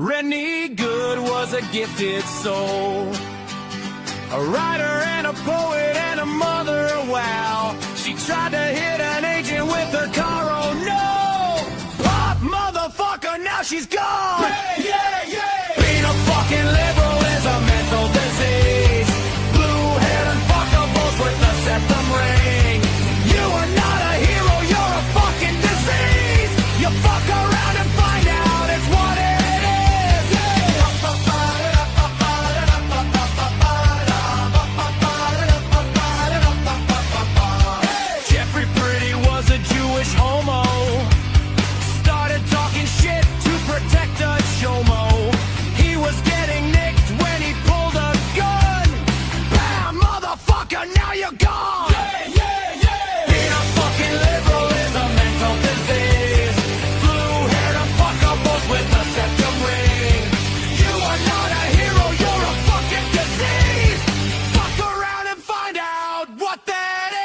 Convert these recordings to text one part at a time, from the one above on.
Rennie Good was a gifted soul, a writer and a poet and a mother, wow. She tried to hit an agent with her car, oh no! Pop motherfucker, now she's gone! Yeah! Being a fucking liberal is a mental disease. Blue-haired and fuckables with the septum ring. You are not a hero, you're a fucking disease! You fuck around and find out it's what it is! Jeffrey Pretty was a Jewish homo. Started talking shit to protect a chomo. He was getting nicked when he pulled a gun. Bam, motherfucker, now you're gone! Being a fucking liberal is a mental disease. Blue-haired and fuckables with a septum ring. You are not a hero, you're a fucking disease. Fuck around and find out what that is.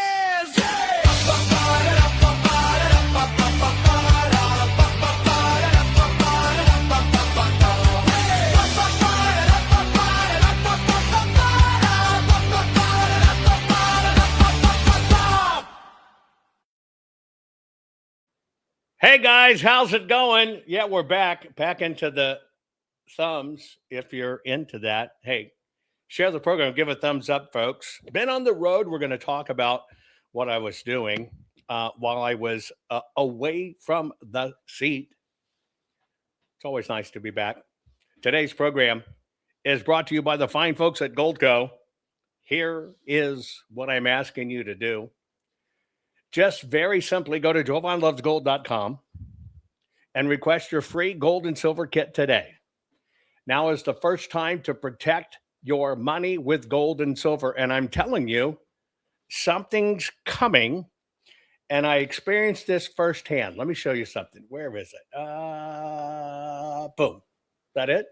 Hey guys, how's it going? Yeah, we're back into the thumbs. If you're into that, hey, share the program, give a thumbs up, folks. Been on the road. We're going to talk about what I was doing while I was away from the seat. It's always nice to be back. Today's program is brought to you by the fine folks at Goldco. Here is what I'm asking you to do. Just very simply go to jovanlovesgold.com and request your free gold and silver kit today. Now is the first time to protect your money with gold and silver. And I'm telling you, something's coming. And I experienced this firsthand. Let me show you something. Where is it? Boom. Is that it?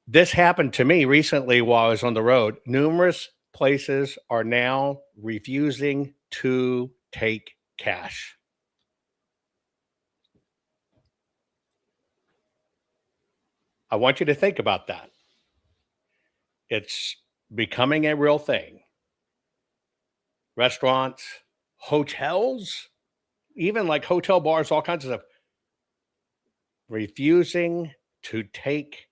This happened to me recently while I was on the road. Numerous places are now refusing to take cash. I want you to think about that. It's becoming a real thing. Restaurants, hotels, even like hotel bars, all kinds of stuff, refusing to take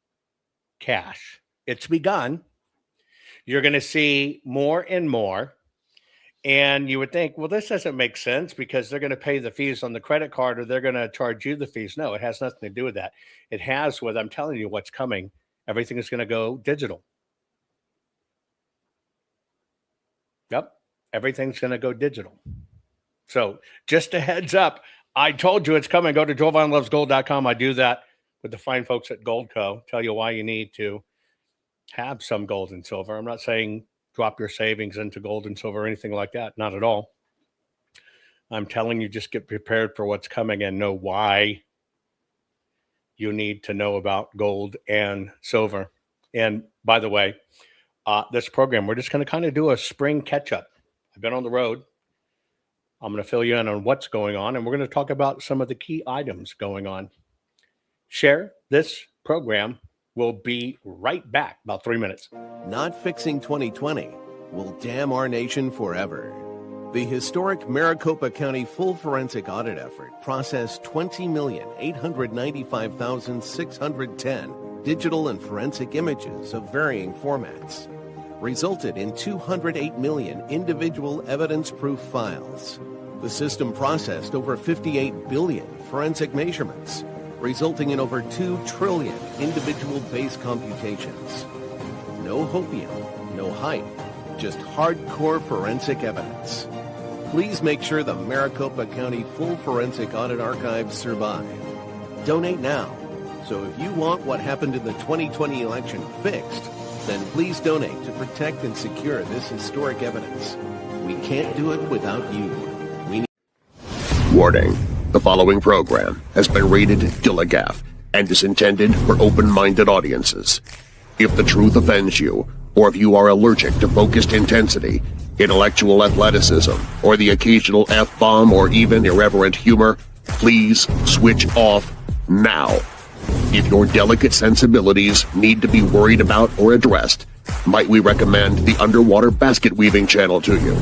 cash. It's begun. You're going to see more and more. And you would think, well, this doesn't make sense because they're going to pay the fees on the credit card or they're going to charge you the fees. No, it has nothing to do with that. It has with, I'm telling you what's coming. Everything is going to go digital. Yep. Everything's going to go digital. So just a heads up. I told you it's coming. Go to jovanlovesgold.com. I do that with the fine folks at Goldco. Tell you why you need to have some gold and silver. I'm not saying drop your savings into gold and silver or anything like that. Not at all. I'm telling you, just get prepared for what's coming and know why you need to know about gold and silver. And by the way, this program, we're just going to kind of do a spring catch-up. I've been on the road. I'm going to fill you in on what's going on, and we're going to talk about some of the key items going on. Share this program. We'll be right back, about 3 minutes. Not fixing 2020 will damn our nation forever. The historic Maricopa County full forensic audit effort processed 20,895,610 digital and forensic images of varying formats, resulted in 208 million individual evidence-proof files. The system processed over 58 billion forensic measurements, resulting in over 2 trillion individual base computations. No hopium, no hype, just hardcore forensic evidence. Please make sure the Maricopa County Full Forensic Audit Archives survive. Donate now. So if you want what happened in the 2020 election fixed, then please donate to protect and secure this historic evidence. We can't do it without you. Warning. The following program has been rated Gilligaff and is intended for open-minded audiences. If the truth offends you, or if you are allergic to focused intensity, intellectual athleticism, or the occasional F-bomb or even irreverent humor, please switch off now. If your delicate sensibilities need to be worried about or addressed, might we recommend the Underwater Basket Weaving channel to you?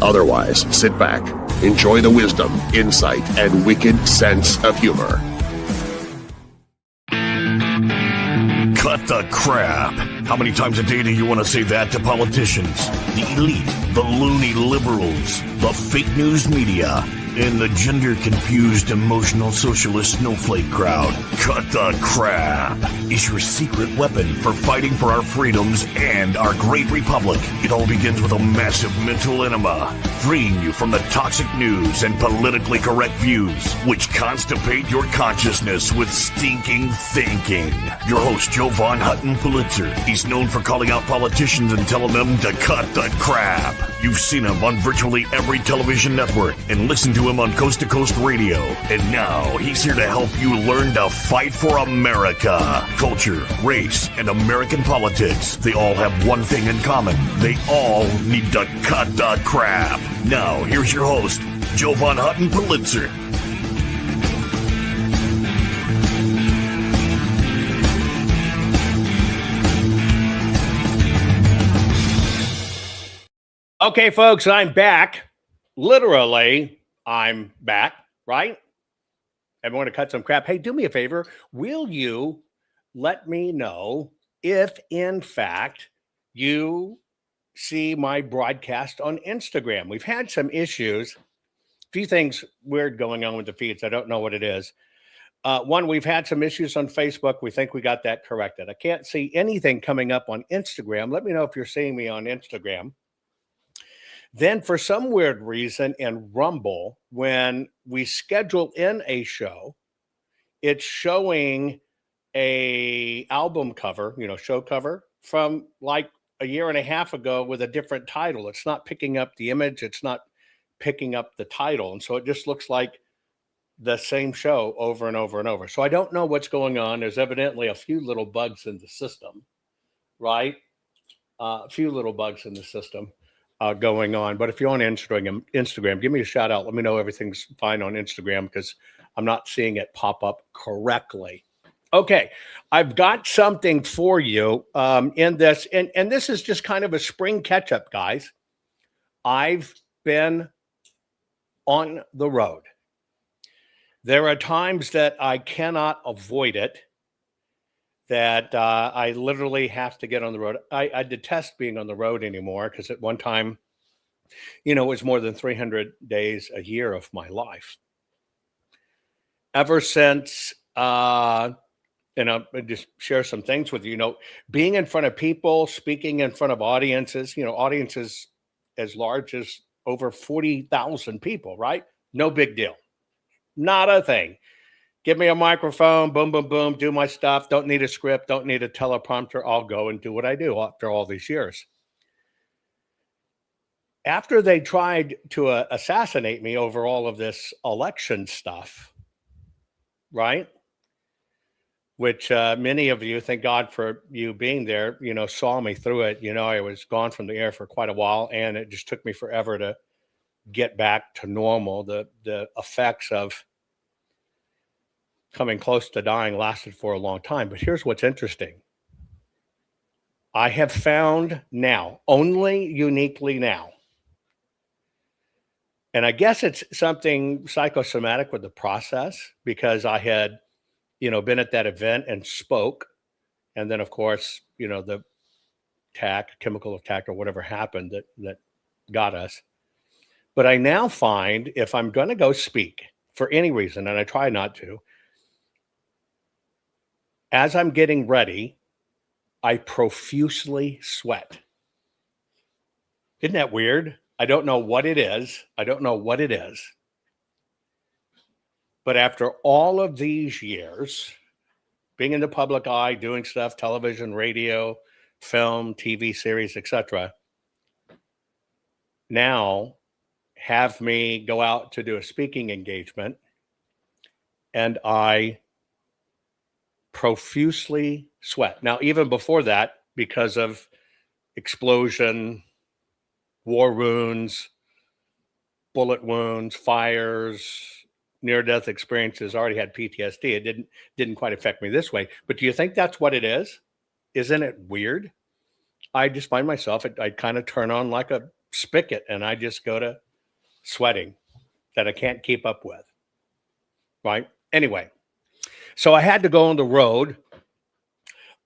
Otherwise, sit back, enjoy the wisdom, insight, and wicked sense of humor. Cut the crap. How many times a day do you want to say that to politicians, the elite, the loony liberals, the fake news media, and the gender-confused, emotional socialist snowflake crowd? Cut the crap is your secret weapon for fighting for our freedoms and our great republic. It all begins with a massive mental enema, freeing you from the toxic news and politically correct views, which constipate your consciousness with stinking thinking. Your host, Jovan Hutton Pulitzer. He's known for calling out politicians and telling them to cut the crap. You've seen him on virtually every television network and listened to him on Coast to Coast Radio. And now he's here to help you learn to fight for America. Culture, race, and American politics. They all have one thing in common. They all need to cut the crap. Now, here's your host, Jovan Hutton Pulitzer. Okay, folks, I'm back. Literally, I'm back, right? Everyone to cut some crap. Hey, do me a favor. Will you let me know if, in fact, you see my broadcast on Instagram? We've had some issues. A few things weird going on with the feeds. I don't know what it is. One, we've had some issues on Facebook. We think we got that corrected. I can't see anything coming up on Instagram. Let me know if you're seeing me on Instagram. Then for some weird reason in Rumble, when we schedule in a show, it's showing a album cover, show cover from like a year and a half ago with a different title. It's not picking up the image. It's not picking up the title. And so it just looks like the same show over and over and over. So I don't know what's going on. There's evidently a few little bugs in the system, right? A few little bugs in the system. Going on. But if you're on Instagram, give me a shout out. Let me know everything's fine on Instagram because I'm not seeing it pop up correctly. Okay, I've got something for you in this, and this is just kind of a spring catch-up, guys. I've been on the road. There are times that I cannot avoid it, that I literally have to get on the road. I detest being on the road anymore because at one time, it was more than 300 days a year of my life. Ever since, and I'll just share some things with you, being in front of people, speaking in front of audiences, audiences as large as over 40,000 people, right? No big deal. Not a thing. Give me a microphone, boom, boom, boom, do my stuff. Don't need a script, don't need a teleprompter. I'll go and do what I do after all these years. After they tried to assassinate me over all of this election stuff, right? Which many of you, thank God for you being there, saw me through it. I was gone from the air for quite a while, and it just took me forever to get back to normal. The effects of coming close to dying lasted for a long time. But here's what's interesting. I have found now, only uniquely now, and I guess it's something psychosomatic with the process because I had, been at that event and spoke. And then, of course, the chemical attack or whatever happened that got us. But I now find if I'm going to go speak for any reason, and I try not to, as I'm getting ready, I profusely sweat. Isn't that weird? I don't know what it is. But after all of these years, being in the public eye, doing stuff, television, radio, film, TV series, etc., now have me go out to do a speaking engagement, and I profusely sweat. Now, even before that, because of explosion, war wounds, bullet wounds, fires, near-death experiences, already had PTSD. It didn't quite affect me this way. But do you think that's what it is? Isn't it weird? I just find myself, I kind of turn on like a spigot and I just go to sweating that I can't keep up with. Right? Anyway, so I had to go on the road.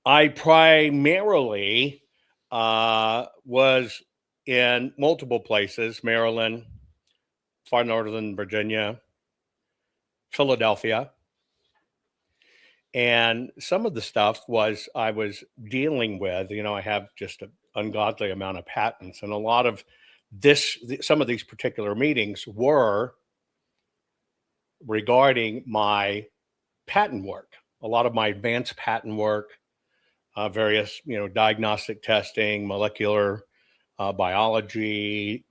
I primarily was in multiple places: Maryland, far northern Virginia, Philadelphia. And some of the stuff was I was dealing with, I have just an ungodly amount of patents. And a lot of some of these particular meetings were regarding my patent work, a lot of my advanced patent work, various, diagnostic testing, molecular biology,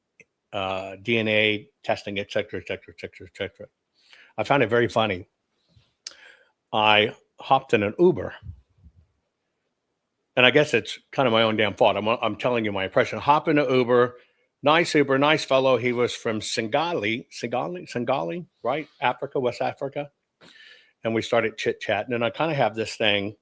DNA testing, et cetera, et cetera, et cetera, et cetera. I found it very funny. I hopped in an Uber, and I guess it's kind of my own damn fault. I'm telling you my impression. Hop in an Uber, nice fellow. He was from Singali, right? Africa, West Africa. And we started chit-chatting, and I kind of have this thing,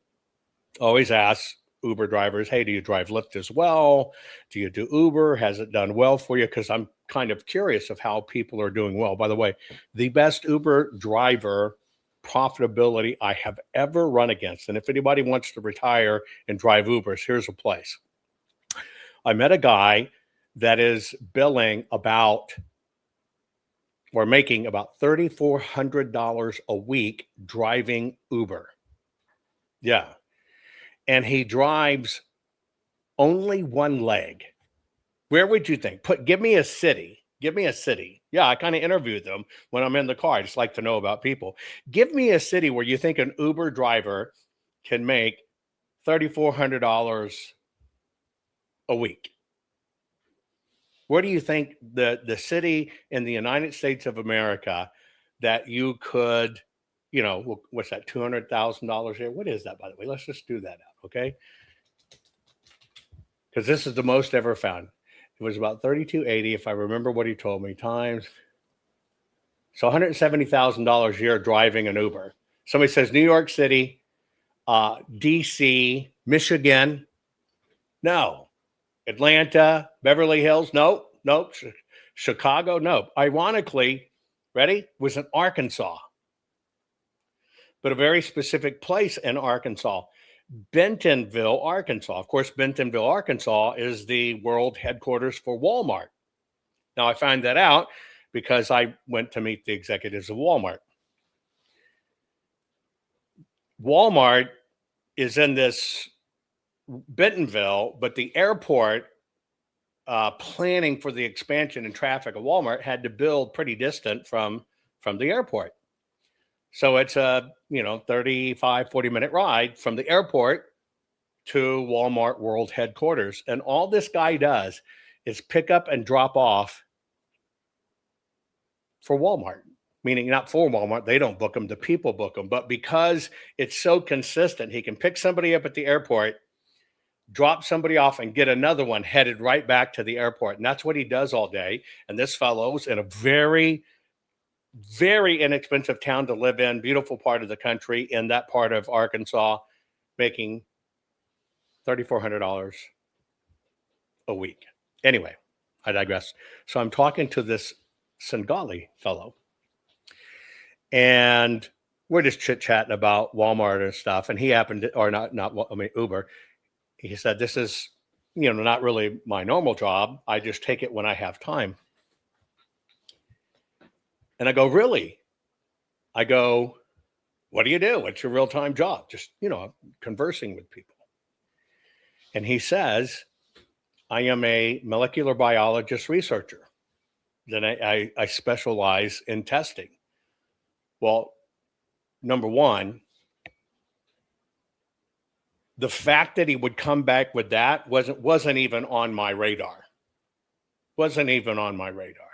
always ask Uber drivers, hey, do you drive Lyft as well? Do you do Uber? Has it done well for you? Because I'm kind of curious of how people are doing well. By the way, the best Uber driver profitability I have ever run against. And if anybody wants to retire and drive Ubers, here's a place. I met a guy that is billing making about $3,400 a week driving Uber. Yeah. And he drives only one leg. Where would you think? Give me a city. Give me a city. Yeah, I kind of interviewed them when I'm in the car. I just like to know about people. Give me a city where you think an Uber driver can make $3,400 a week. Where do you think the city in the United States of America that you could, what's that, $200,000 here? What is that, by the way? Let's just do that out, okay? Because this is the most ever found. It was about $3,280, if I remember what he told me, times. So $170,000 a year driving an Uber. Somebody says New York City, DC, Michigan. No. Atlanta, Beverly Hills. Nope. Chicago. Nope. Ironically, ready? Was in Arkansas. But a very specific place in Arkansas. Bentonville, Arkansas. Of course, Bentonville, Arkansas is the world headquarters for Walmart. Now, I found that out because I went to meet the executives of Walmart. Walmart is in this Bentonville, but the airport planning for the expansion and traffic of Walmart had to build pretty distant from the airport. So it's a 35, 40-minute ride from the airport to Walmart world headquarters. And all this guy does is pick up and drop off for Walmart, meaning not for Walmart. They don't book them. The people book them. But because it's so consistent, he can pick somebody up at the airport, drop somebody off, and get another one headed right back to the airport. And that's what he does all day. And this fellow's in a very, very inexpensive town to live in, beautiful part of the country, in that part of Arkansas, making $3,400 a week. Anyway, I digress. So I'm talking to this Singali fellow, and we're just chit-chatting about Walmart and stuff. And he happened to, or not Uber. He said, this is, not really my normal job. I just take it when I have time. And I go, really? I go, what do you do? What's your real-time job? Just, conversing with people. And he says, I am a molecular biologist researcher. Then I specialize in testing. Well, number one, the fact that he would come back with that wasn't even on my radar. Wasn't even on my radar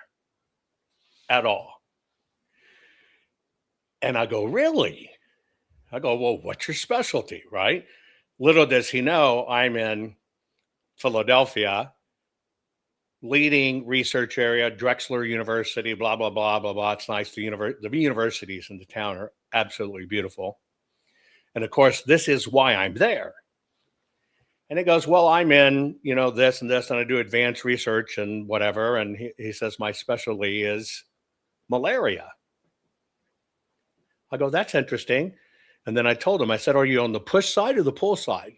at all. And I go, really? I go, well, what's your specialty, right? Little does he know I'm in Philadelphia, leading research area, Drexler University, blah, blah, blah, blah, blah. It's nice. The universities in the town are absolutely beautiful. And of course, this is why I'm there. And he goes, well, I'm in, this and this, and I do advanced research and whatever. And he says, my specialty is malaria. I go, that's interesting. And then I told him, I said, are you on the push side or the pull side?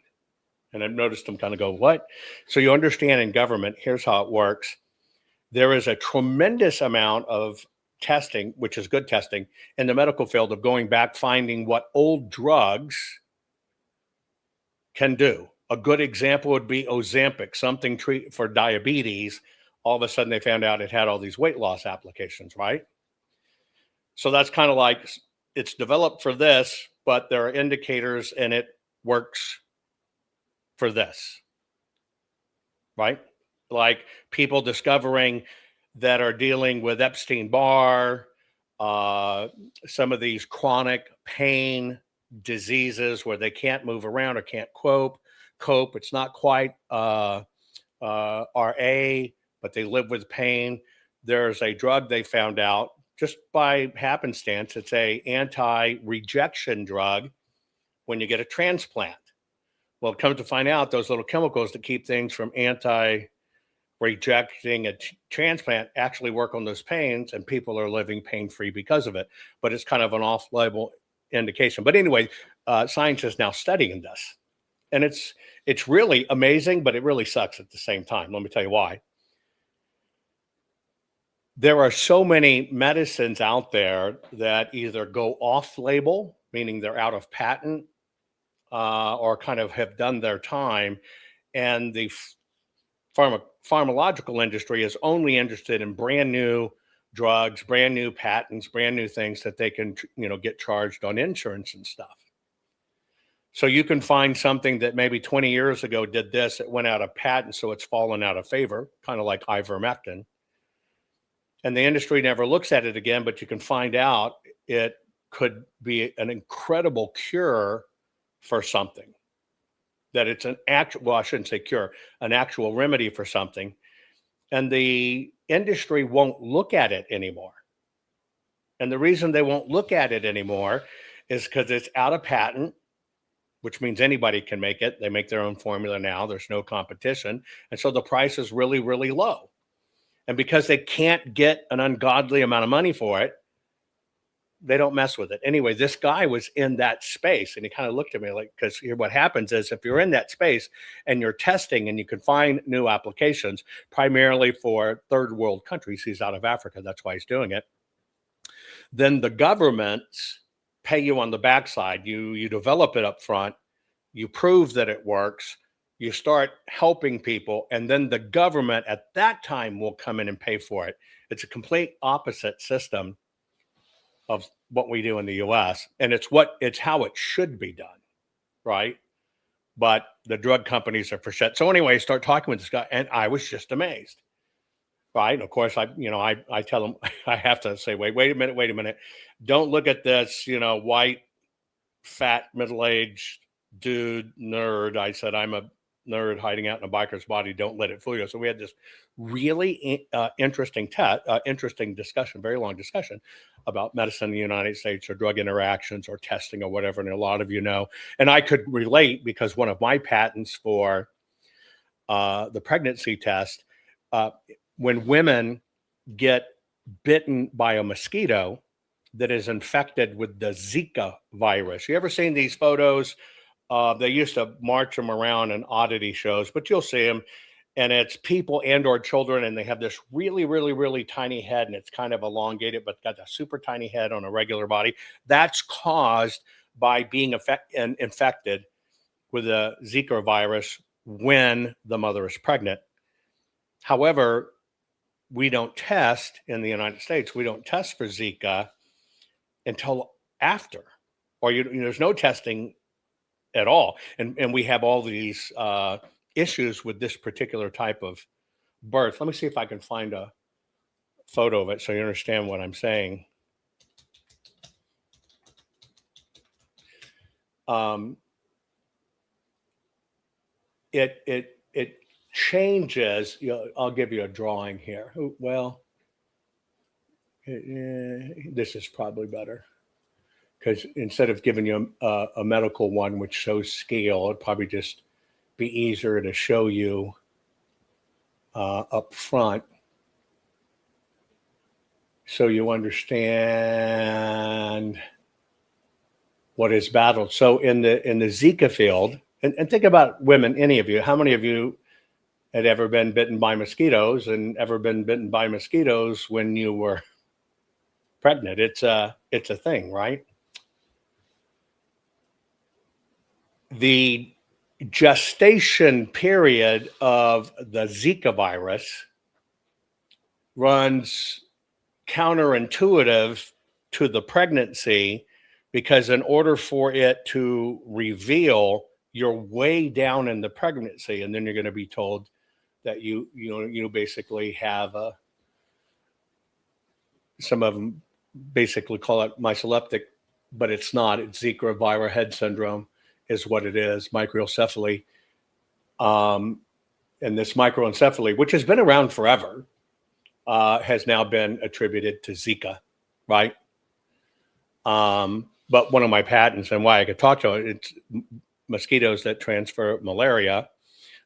And I noticed him kind of go, what? So you understand in government, here's how it works. There is a tremendous amount of testing, which is good testing, in the medical field of going back, finding what old drugs can do. A good example would be Ozempic, something for diabetes. All of a sudden they found out it had all these weight loss applications, right? So that's kind of like it's developed for this, but there are indicators and it works for this, right? Like people discovering that are dealing with Epstein-Barr, some of these chronic pain diseases where they can't move around or can't cope. It's not quite RA, but they live with pain. There's a drug they found out just by happenstance. It's a anti-rejection drug when you get a transplant. Well, come to find out, those little chemicals that keep things from rejecting a transplant actually work on those pains, and people are living pain-free because of it. But it's kind of an off-label indication. But anyway, science is now studying this. And it's really amazing, but it really sucks at the same time. Let me tell you why. There are so many medicines out there that either go off-label, meaning they're out of patent, or kind of have done their time. And the pharmacological industry is only interested in brand new drugs, brand new patents, brand new things that they can, get charged on insurance and stuff. So you can find something that maybe 20 years ago did this, it went out of patent, so it's fallen out of favor, kind of like ivermectin. And the industry never looks at it again, but you can find out it could be an incredible cure for something. That it's an actual, well, I shouldn't say cure, an actual remedy for something. And the industry won't look at it anymore. And the reason they won't look at it anymore is because it's out of patent, which means anybody can make it. They make their own formula now. There's no competition. And so the price is really, really low. And because they can't get an ungodly amount of money for it, they don't mess with it. Anyway, this guy was in that space and he kind of looked at me like, because here what happens is if you're in that space and you're testing and you can find new applications, primarily for third world countries, he's out of Africa, that's why he's doing it, then the governments pay you on the backside. You develop it up front, you prove that it works, you start helping people, and then the government at that time will come in and pay for it. It's a complete opposite system of what we do in the US, and it's how it should be done, right? But the drug companies are for shit. So anyway, I start talking with this guy, and I was just amazed, right? And of course, I tell him, I have to say, wait a minute. Don't look at this, white, fat, middle-aged dude, nerd. I said, I'm a nerd hiding out in a biker's body. Don't let it fool you. So we had this really interesting discussion, very long discussion about medicine in the United States or drug interactions or testing or whatever. And a lot of and I could relate because one of my patents for the pregnancy test, when women get bitten by a mosquito that is infected with the Zika virus. You ever seen these photos? They used to march them around in oddity shows, but you'll see them. And it's people and or children, and they have this really, really, really tiny head, and it's kind of elongated, but got a super tiny head on a regular body. That's caused by being infected with a Zika virus when the mother is pregnant. However, we don't test in the United States. We don't test for Zika until after, or there's no testing at all. And we have all these issues with this particular type of birth. Let me see if I can find a photo of it so you understand what I'm saying. It changes. I'll give you a drawing here. Well, this is probably better, because instead of giving you a medical one which shows scale, it'd probably just be easier to show you up front, so you understand what is battled. So in the Zika field, and think about women, any of you, how many of you had ever been bitten by mosquitoes and ever been bitten by mosquitoes when you were pregnant? It's a thing, right? The gestation period of the Zika virus runs counterintuitive to the pregnancy, because in order for it to reveal, you're way down in the pregnancy, and then you're going to be told that you basically have some of them basically call it myceleptic, but it's not. It's Zika viral head syndrome is what it is, microencephaly. And this microencephaly, which has been around forever, has now been attributed to Zika, right? But one of my patents, and why I could talk to it, it's mosquitoes that transfer malaria.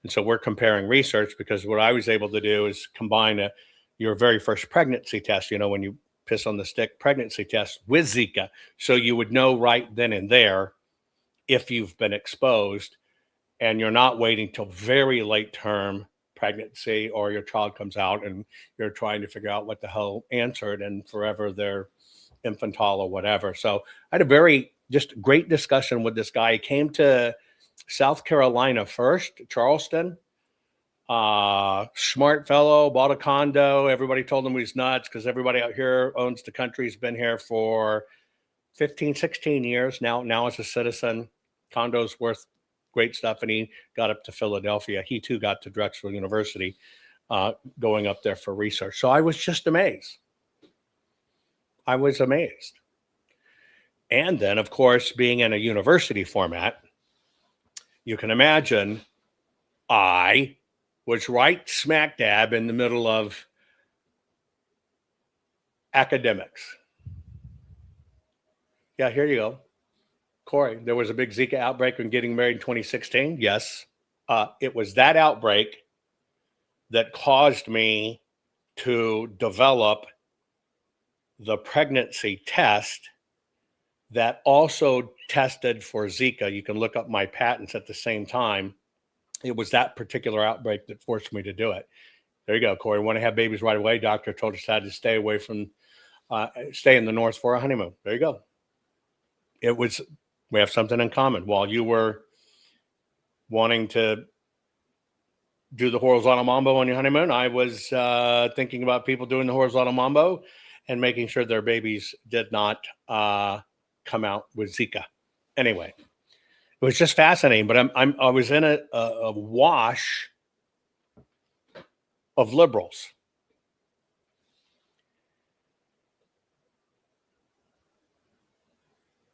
And so we're comparing research, because what I was able to do is combine your very first pregnancy test, when you piss on the stick pregnancy test, with Zika. So you would know right then and there if you've been exposed, and you're not waiting till very late term pregnancy, or your child comes out and you're trying to figure out what the hell answered, and forever they're infantile or whatever. So I had a very just great discussion with this guy. He came to South Carolina first, Charleston. Smart fellow, bought a condo. Everybody told him he's nuts, because everybody out here owns the country. He's been here for 15, 16 years now as a citizen. Condo's worth great stuff. And he got up to Philadelphia. He too got to Drexel University, going up there for research. So I was just amazed. I was amazed. And then, of course, being in a university format, you can imagine I was right smack dab in the middle of academics. Yeah, here you go. Corey, there was a big Zika outbreak when getting married in 2016. Yes. It was that outbreak that caused me to develop the pregnancy test that also tested for Zika. You can look up my patents at the same time. It was that particular outbreak that forced me to do it. There you go, Corey. Want to have babies right away? Doctor told us I had to stay away from, stay in the North for a honeymoon. There you go. We have something in common. While you were wanting to do the horizontal mambo on your honeymoon, I was thinking about people doing the horizontal mambo and making sure their babies did not come out with Zika. Anyway, it was just fascinating. But I was in a wash of liberals.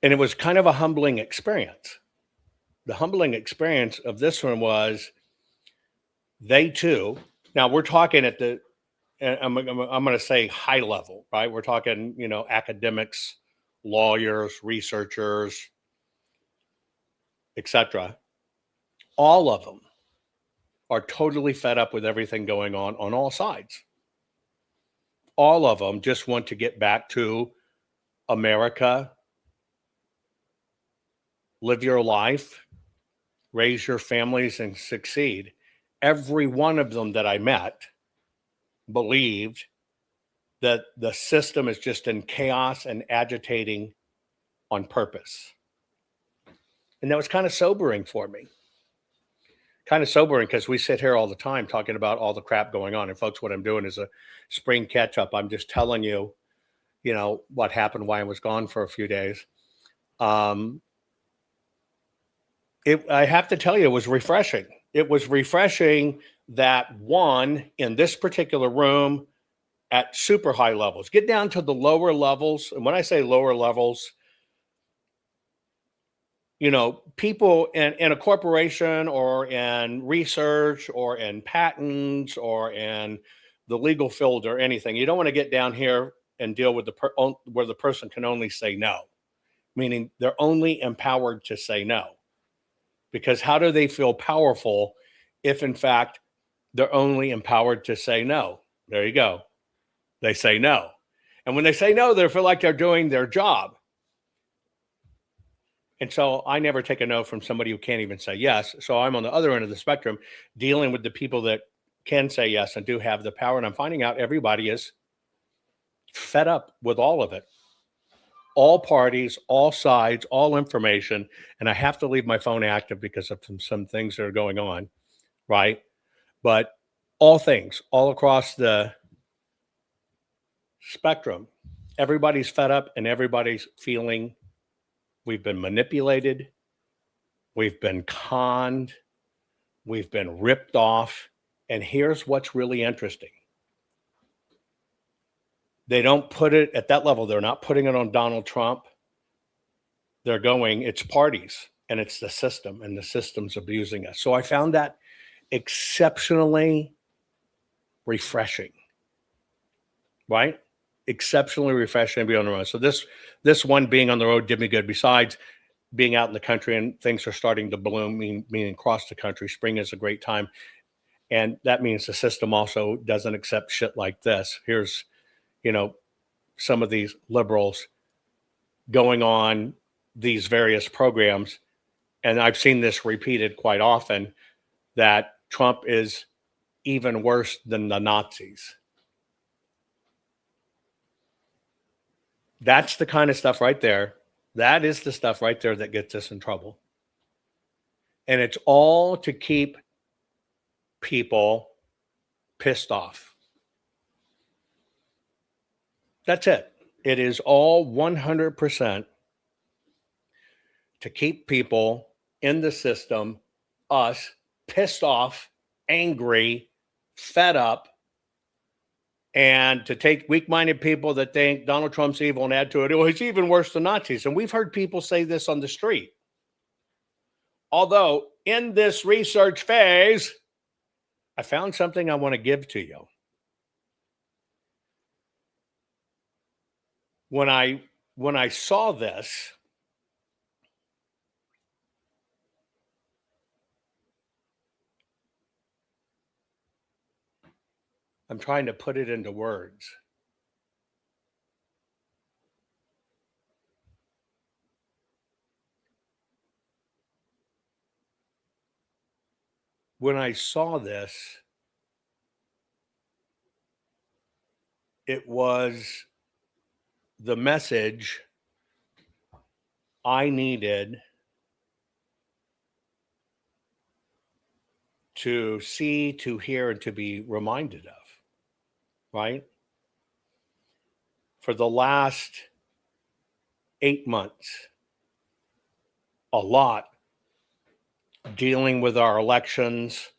And it was kind of a humbling experience. The humbling experience of this one was they too. Now we're talking at the, I'm going to say high level, right? We're talking, academics, lawyers, researchers, etc. All of them are totally fed up with everything going on all sides. All of them just want to get back to America, live your life, raise your families, and succeed. Every one of them that I met believed that the system is just in chaos and agitating on purpose. And that was kind of sobering for me. Kind of sobering, because we sit here all the time talking about all the crap going on. And folks, what I'm doing is a spring catch up. I'm just telling you, what happened, why I was gone for a few days. I have to tell you, it was refreshing. It was refreshing that one, in this particular room at super high levels, get down to the lower levels. And when I say lower levels, people in a corporation or in research or in patents or in the legal field or anything, you don't want to get down here and deal with where the person can only say no, meaning they're only empowered to say no. Because how do they feel powerful if, in fact, they're only empowered to say no? There you go. They say no. And when they say no, they feel like they're doing their job. And so I never take a no from somebody who can't even say yes. So I'm on the other end of the spectrum dealing with the people that can say yes and do have the power. And I'm finding out everybody is fed up with all of it. All parties, all sides, all information. And I have to leave my phone active because of some things that are going on, right? But all things, all across the spectrum, everybody's fed up and everybody's feeling we've been manipulated, we've been conned, we've been ripped off. And here's what's really interesting. They don't put it at that level. They're not putting it on Donald Trump. They're going, it's parties and it's the system, and the system's abusing us. So I found that exceptionally refreshing, right? Exceptionally refreshing to be on the road. So this one being on the road did me good. Besides being out in the country and things are starting to bloom, meaning across the country, spring is a great time. And that means the system also doesn't accept shit like this. Here's, some of these liberals going on these various programs. And I've seen this repeated quite often, that Trump is even worse than the Nazis. That's the kind of stuff right there. That is the stuff right there that gets us in trouble. And it's all to keep people pissed off. That's it. It is all 100% to keep people in the system, us, pissed off, angry, fed up, and to take weak-minded people that think Donald Trump's evil and add to it, oh, he's even worse than Nazis. And we've heard people say this on the street. Although in this research phase, I found something I want to give to you. When I saw this, I'm trying to put it into words. When I saw this, it was the message I needed to see, to hear, and to be reminded of, right? For the last 8 months, a lot, dealing with our elections,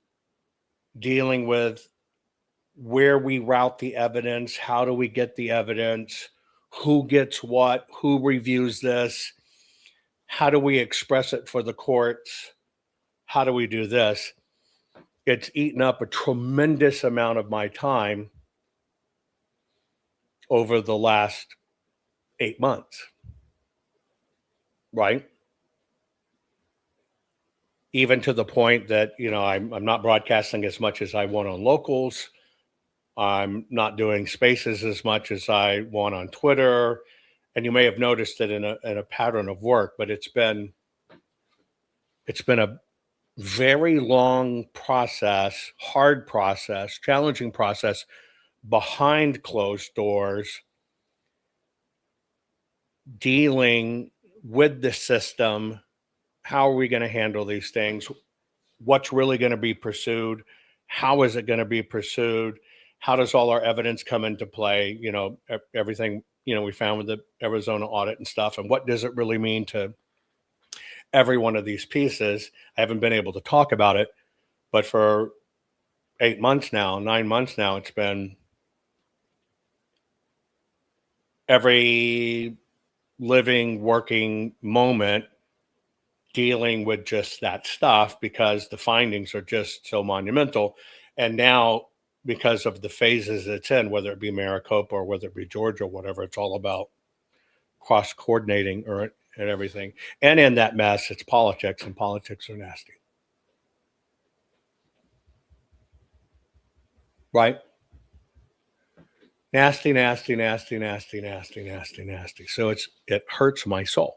dealing with where we route the evidence, how do we get the evidence, who gets what, who reviews this, how do we express it for the courts, how do we do this? It's eaten up a tremendous amount of my time over the last 8 months, right? Even to the point that, I'm not broadcasting as much as I want on locals. I'm not doing spaces as much as I want on Twitter. And you may have noticed it in a pattern of work, but it's been a very long process, hard process, challenging process behind closed doors, dealing with the system. How are we going to handle these things? What's really going to be pursued? How is it going to be pursued? How does all our evidence come into play? Everything, we found with the Arizona audit and stuff. And what does it really mean to every one of these pieces? I haven't been able to talk about it, but for 9 months now, it's been every living, working moment dealing with just that stuff because the findings are just so monumental. And now, because of the phases it's in, whether it be Maricopa or whether it be Georgia or whatever, it's all about cross coordinating and everything. And in that mess, it's politics, and politics are nasty. Right? Nasty, nasty, nasty, nasty, nasty, nasty, nasty. So it hurts my soul.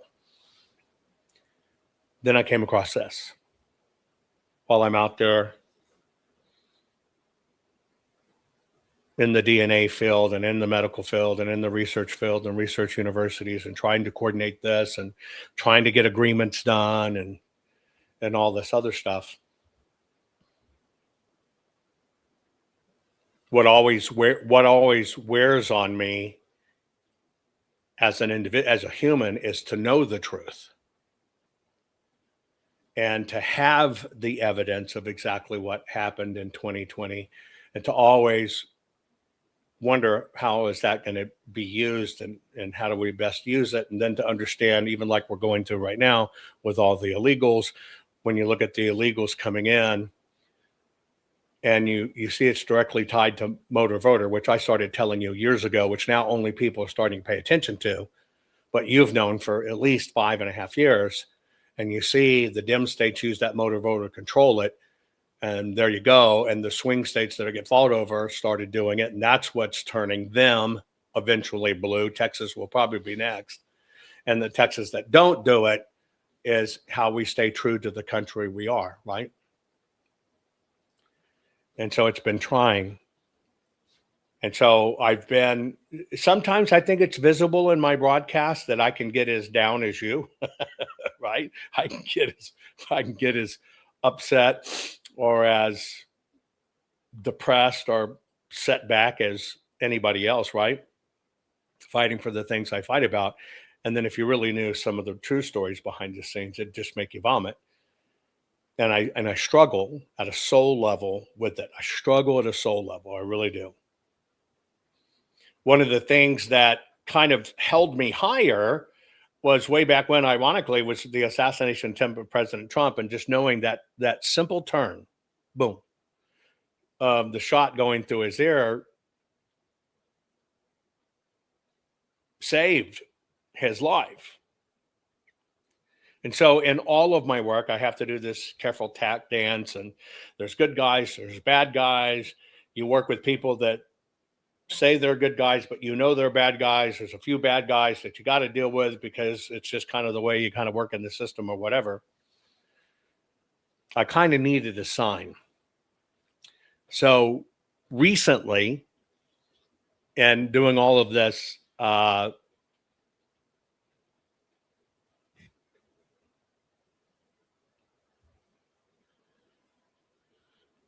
Then I came across this while I'm out there in the DNA field and in the medical field and in the research field and research universities and trying to coordinate this and trying to get agreements done and all this other stuff. What always wears on me as an individual, as a human, is to know the truth and to have the evidence of exactly what happened in 2020, and to always wonder how is that going to be used and how do we best use it, and then to understand, even like we're going through right now with all the illegals, when you look at the illegals coming in and you see it's directly tied to motor voter, which I started telling you years ago, which now only people are starting to pay attention to, but you've known for at least 5.5 years. And you see the dim states use that motor voter to control it. And there you go. And the swing states that get fought over started doing it. And that's what's turning them eventually blue. Texas will probably be next. And the Texas that don't do it is how we stay true to the country we are, right? And so it's been trying. And so sometimes I think it's visible in my broadcast that I can get as down as you, right? I can get as upset or as depressed or set back as anybody else, right? Fighting for the things I fight about. And then if you really knew some of the true stories behind the scenes, it'd just make you vomit. And I struggle at a soul level with it. I struggle at a soul level. I really do. One of the things that kind of held me higher was way back when, ironically, was the assassination attempt of President Trump, and just knowing that simple turn, boom, the shot going through his ear saved his life. And so in all of my work, I have to do this careful tap dance, and there's good guys, there's bad guys. You work with people that say they're good guys, but you know they're bad guys. There's a few bad guys that you got to deal with because it's just kind of the way you kind of work in the system or whatever. I kind of needed a sign. So recently, and doing all of this,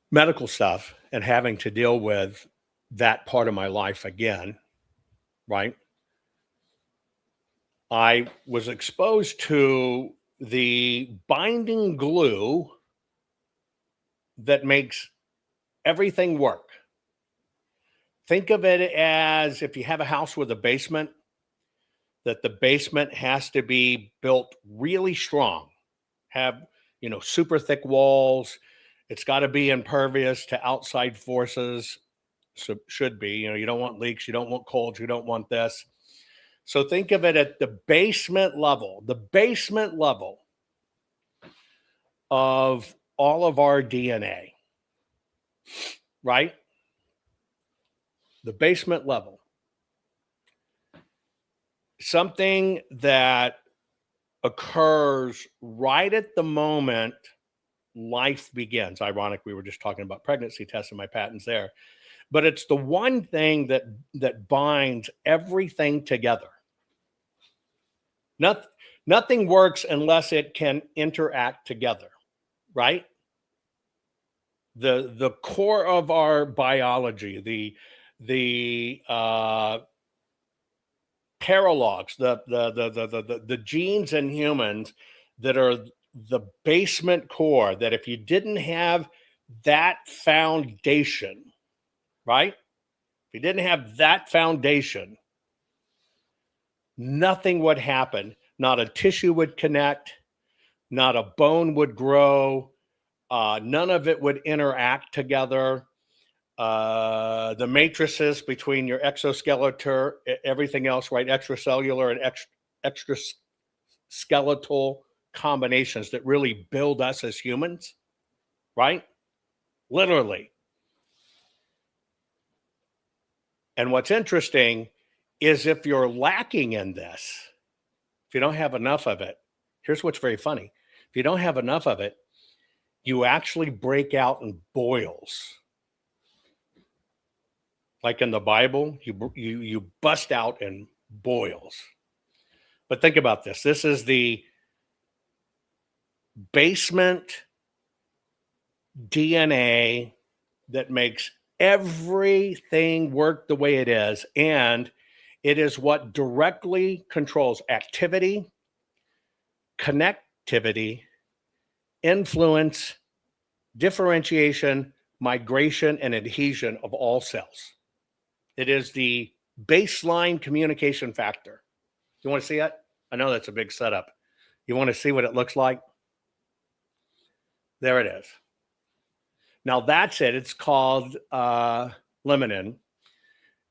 medical stuff and having to deal with that part of my life again, right? I was exposed to the binding glue that makes everything work. Think of it as if you have a house with a basement, that the basement has to be built really strong, have, super thick walls. It's got to be impervious to outside forces. So should be, you don't want leaks, you don't want colds, you don't want this. So think of it at the basement level of all of our DNA, right? The basement level. Something that occurs right at the moment life begins. Ironic, we were just talking about pregnancy tests and my patents there. But it's the one thing that binds everything together. Nothing works unless it can interact together, right? The core of our biology, the paralogs, the genes in humans that are the basement core, that if you didn't have that foundation, right? If you didn't have that foundation, nothing would happen. Not a tissue would connect. Not a bone would grow. None of it would interact together. The matrices between your exoskeleton, everything else, right? Extracellular and extraskeletal combinations that really build us as humans, right? Literally. And what's interesting is if you're lacking in this, if you don't have enough of it, here's what's very funny. If you don't have enough of it, you actually break out in boils. Like in the Bible, you bust out in boils. But think about this. This is the basement DNA that makes everything work the way it is. And it is what directly controls activity, connectivity, influence, differentiation, migration, and adhesion of all cells. It is the baseline communication factor. You want to see it? I know that's a big setup. You want to see what it looks like? There it is. Now that's it. It's called laminin,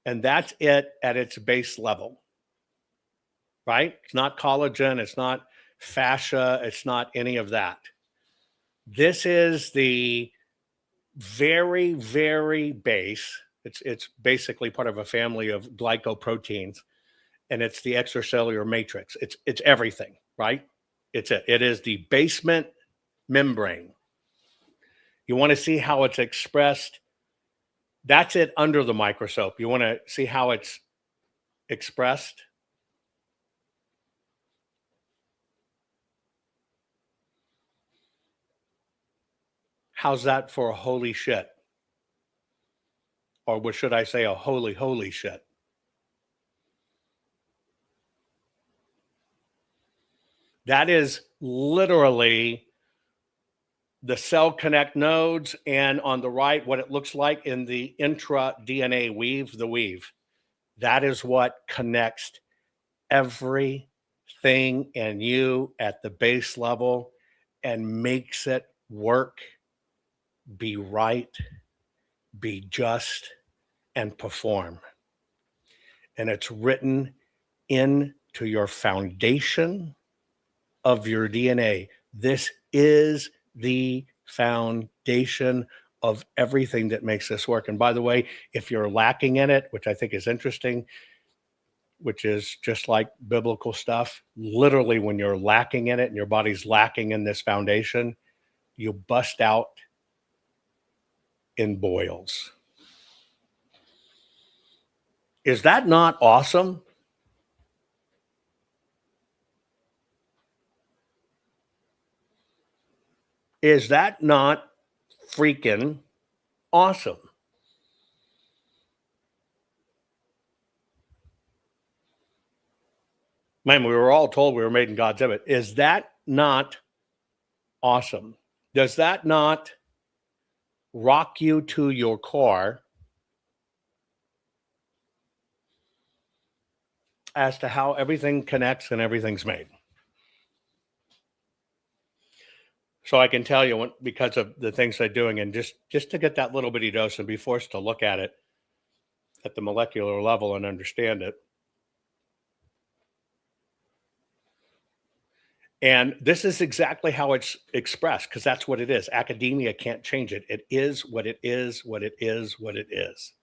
and that's it at its base level, right? It's not collagen. It's not fascia. It's not any of that. This is the very, very base. It's basically part of a family of glycoproteins, and it's the extracellular matrix. It's everything, right? It is the basement membrane. You want to see how it's expressed? That's it under the microscope. You want to see how it's expressed? How's that for a holy shit? Or what should I say, a holy shit? That is literally the cell connect nodes, and on the right, what it looks like in the intra-DNA weave, the weave. That is what connects everything in you at the base level and makes it work, be right, be just, and perform. And it's written into your foundation of your DNA. This is the foundation of everything that makes this work. And by the way, if you're lacking in it, which I think is interesting, which is just like biblical stuff, literally when you're lacking in it and your body's lacking in this foundation, you bust out in boils. Is that not awesome? Is that not freaking awesome? Man, we were all told we were made in God's image. Is that not awesome? Does that not rock you to your core as to how everything connects and everything's made? So I can tell you, because of the things I'm doing, and just to get that little bitty dose and be forced to look at it at the molecular level and understand it. And this is exactly how it's expressed, because that's what it is. Academia can't change it. It is what it is, what it is, what it is.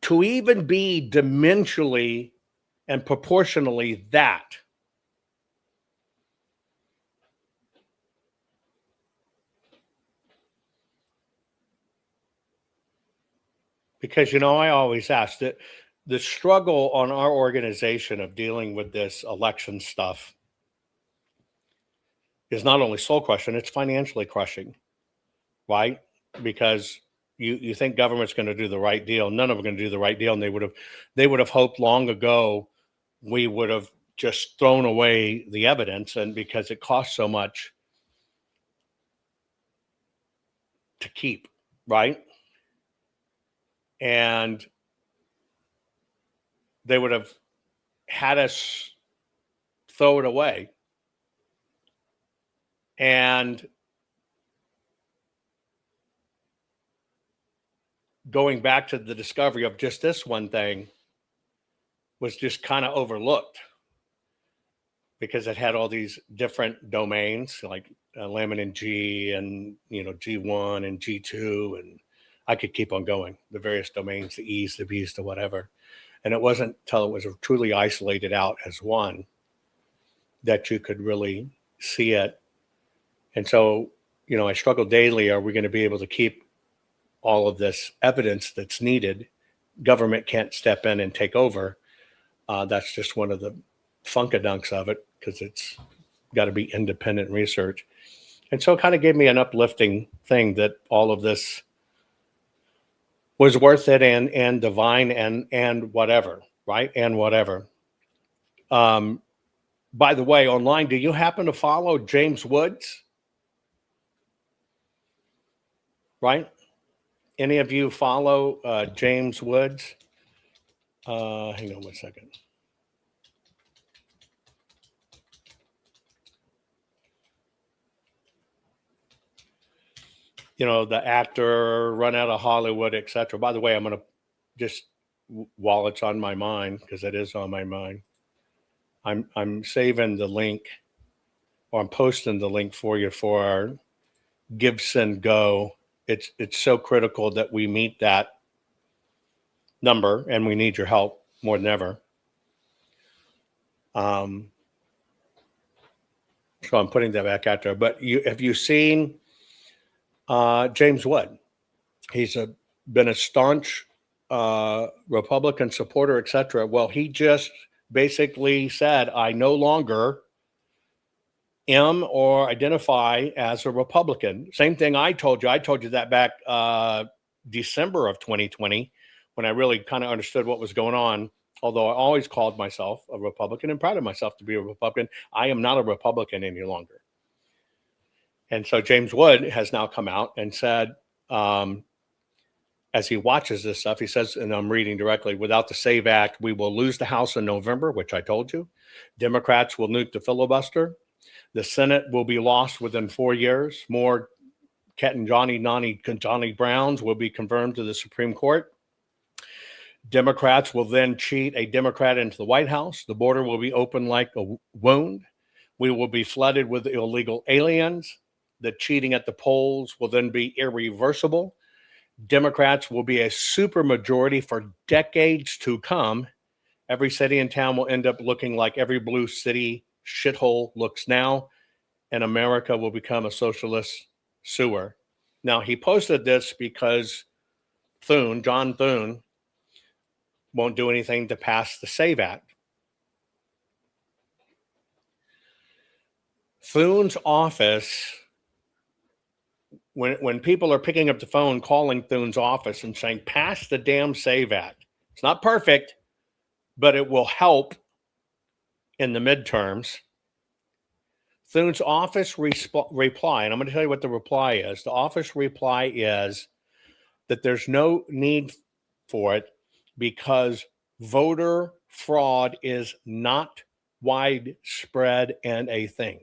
To even be dimensionally and proportionally that, because, I always ask that the struggle on our organization of dealing with this election stuff is not only soul crushing, it's financially crushing, right? Because you think government's going to do the right deal. None of them are going to do the right deal. And they would have hoped long ago we would have just thrown away the evidence, and because it costs so much to keep, right? And they would have had us throw it away. And going back to the discovery of just this one thing was just kind of overlooked because it had all these different domains like laminin G and, G1 and G2. And I could keep on going, the various domains, the E's, the B's, the whatever. And it wasn't until it was truly isolated out as one that you could really see it. And so, I struggle daily. Are we going to be able to keep all of this evidence that's needed? Government can't step in and take over. That's just one of the funkadunks of it, because it's got to be independent research. And so it kind of gave me an uplifting thing that all of this was worth it and divine and whatever, right? And whatever. By the way, online, do you happen to follow James Woods? Right? Any of you follow James Woods? Hang on one second. The actor, run out of Hollywood, etc. By the way, I'm going to just, while it's on my mind, because it is on my mind, I'm saving the link, or I'm posting the link for you for our Gibson Go. It's so critical that we meet that number, and we need your help more than ever. So I'm putting that back out there. But have you seen James Wood? He's been a staunch Republican supporter, etc. Well, he just basically said, I no longer am or identify as a Republican. Same thing I told you. I told you that back December of 2020, when I really kind of understood what was going on. Although I always called myself a Republican and prided myself to be a Republican, I am not a Republican any longer. And so James Wood has now come out and said, as he watches this stuff, he says, and I'm reading directly, without the SAVE Act, we will lose the House in November, which I told you. Democrats will nuke the filibuster. The Senate will be lost within 4 years. More Ket and Johnny Browns will be confirmed to the Supreme Court. Democrats will then cheat a Democrat into the White House. The border will be open like a wound. We will be flooded with illegal aliens. The cheating at the polls will then be irreversible. Democrats will be a supermajority for decades to come. Every city and town will end up looking like every blue city shithole looks now, and America will become a socialist sewer. Now, he posted this because John Thune, won't do anything to pass the SAVE Act. Thune's office, when people are picking up the phone, calling Thune's office and saying, pass the damn SAVE Act. It's not perfect, but it will help in the midterms. Thune's office reply, and I'm going to tell you what the reply is. The office reply is that there's no need for it because voter fraud is not widespread and a thing.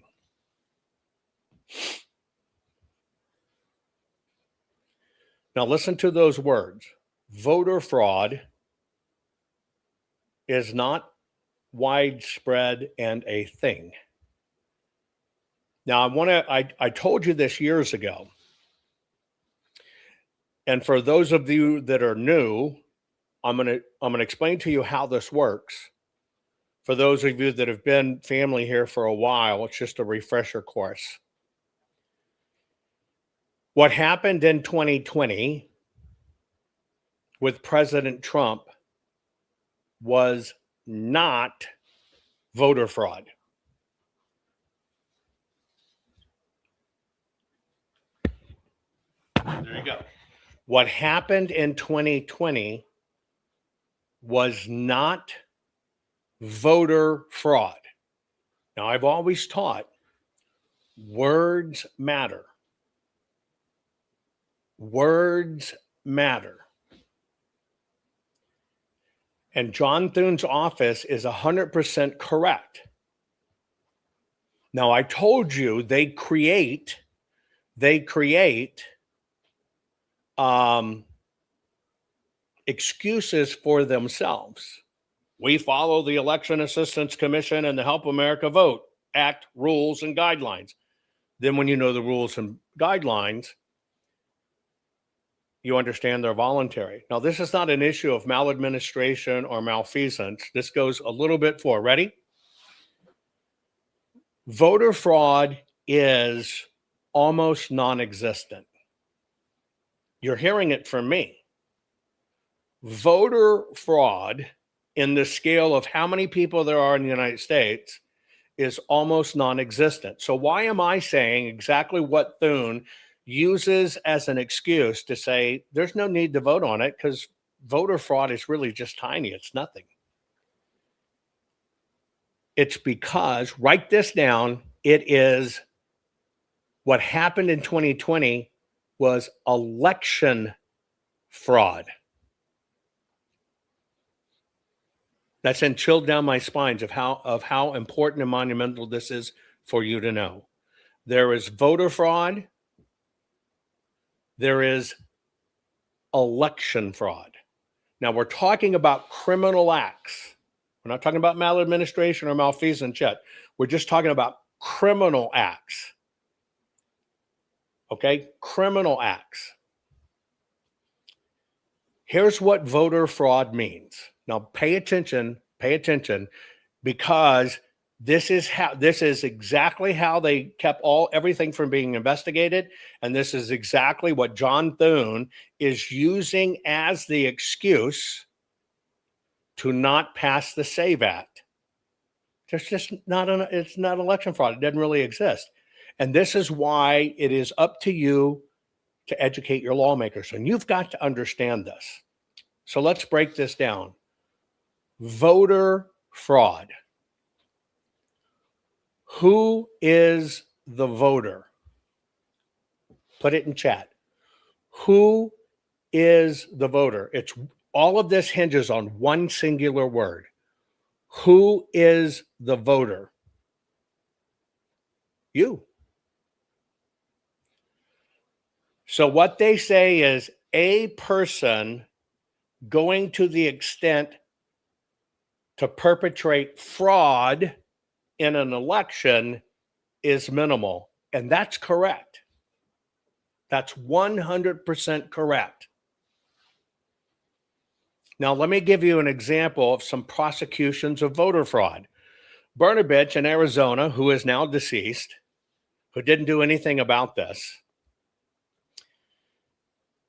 Now listen to those words. Voter fraud is not widespread and a thing. Now I told you this years ago. And for those of you that are new, I'm going to explain to you how this works. For those of you that have been family here for a while, it's just a refresher course. What happened in 2020 with President Trump was not voter fraud. There you go. What happened in 2020 was not voter fraud. Now, I've always taught words matter. Words matter. And John Thune's office is 100% correct. Now, I told you they create excuses for themselves. We follow the Election Assistance Commission and the Help America Vote Act rules and guidelines. Then when you know the rules and guidelines, you understand they're voluntary. Now, this is not an issue of maladministration or malfeasance. This goes a little bit forward. Ready? Voter fraud is almost non-existent. You're hearing it from me. Voter fraud in the scale of how many people there are in the United States is almost non-existent. So why am I saying exactly what Thune uses as an excuse to say there's no need to vote on it because voter fraud is really just tiny. It's nothing. It's because, write this down, it is what happened in 2020 was election fraud. That sent chilled down my spines of how important and monumental this is for you to know. There is voter fraud. There is election fraud. Now, we're talking about criminal acts. We're not talking about maladministration or malfeasance yet. We're just talking about criminal acts. Okay? Criminal acts. Here's what voter fraud means. Now, pay attention, because this is exactly how they kept everything from being investigated, and this is exactly what John Thune is using as the excuse to not pass the SAVE Act. There's just it's not election fraud. It doesn't really exist. And this is why it is up to you to educate your lawmakers. And you've got to understand this. So let's break this down. Voter fraud. Who is the voter? Put it in chat. Who is the voter? It's all of this hinges on one singular word. Who is the voter? You. So what they say is a person going to the extent to perpetrate fraud in an election is minimal. And that's correct. That's 100% correct. Now, let me give you an example of some prosecutions of voter fraud. Brnovich in Arizona, who is now deceased, who didn't do anything about this.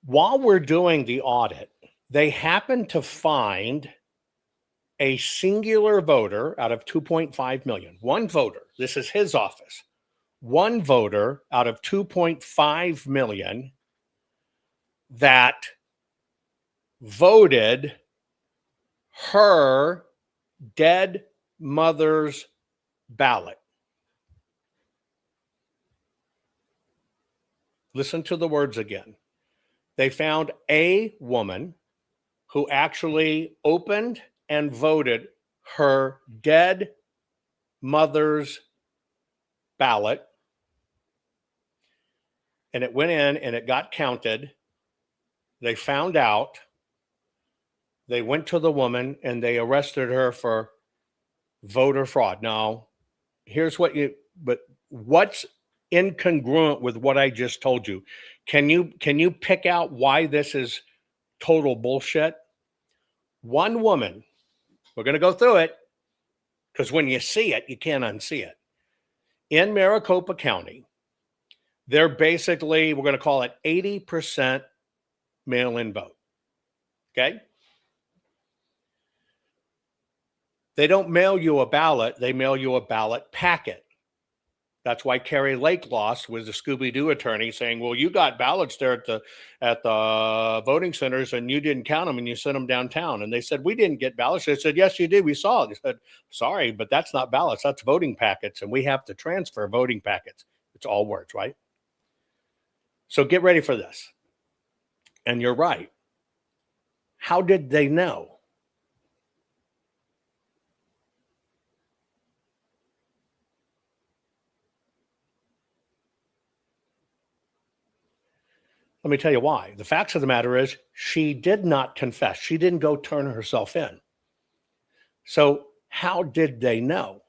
While we're doing the audit, they happened to find a singular voter out of 2.5 million. One voter. This is his office. One voter out of 2.5 million that voted her dead mother's ballot. Listen to the words again. They found a woman who actually opened and voted her dead mother's ballot. And it went in and it got counted. They found out. They went to the woman and they arrested her for voter fraud. Now, here's what's incongruent with what I just told you. Can you pick out why this is total bullshit? One woman, we're going to go through it because when you see it, you can't unsee it. In Maricopa County, they're basically, we're going to call it 80% mail-in vote. Okay? They don't mail you a ballot, they mail you a ballot packet. That's why Carrie Lake lost with the Scooby-Doo attorney saying, well, you got ballots there at the voting centers and you didn't count them and you sent them downtown. And they said, we didn't get ballots. They said, yes, you did. We saw it. They said, sorry, but that's not ballots. That's voting packets. And we have to transfer voting packets. It's all words, right? So get ready for this. And you're right. How did they know? Let me tell you why. The facts of the matter is she did not confess. She didn't go turn herself in. So how did they know?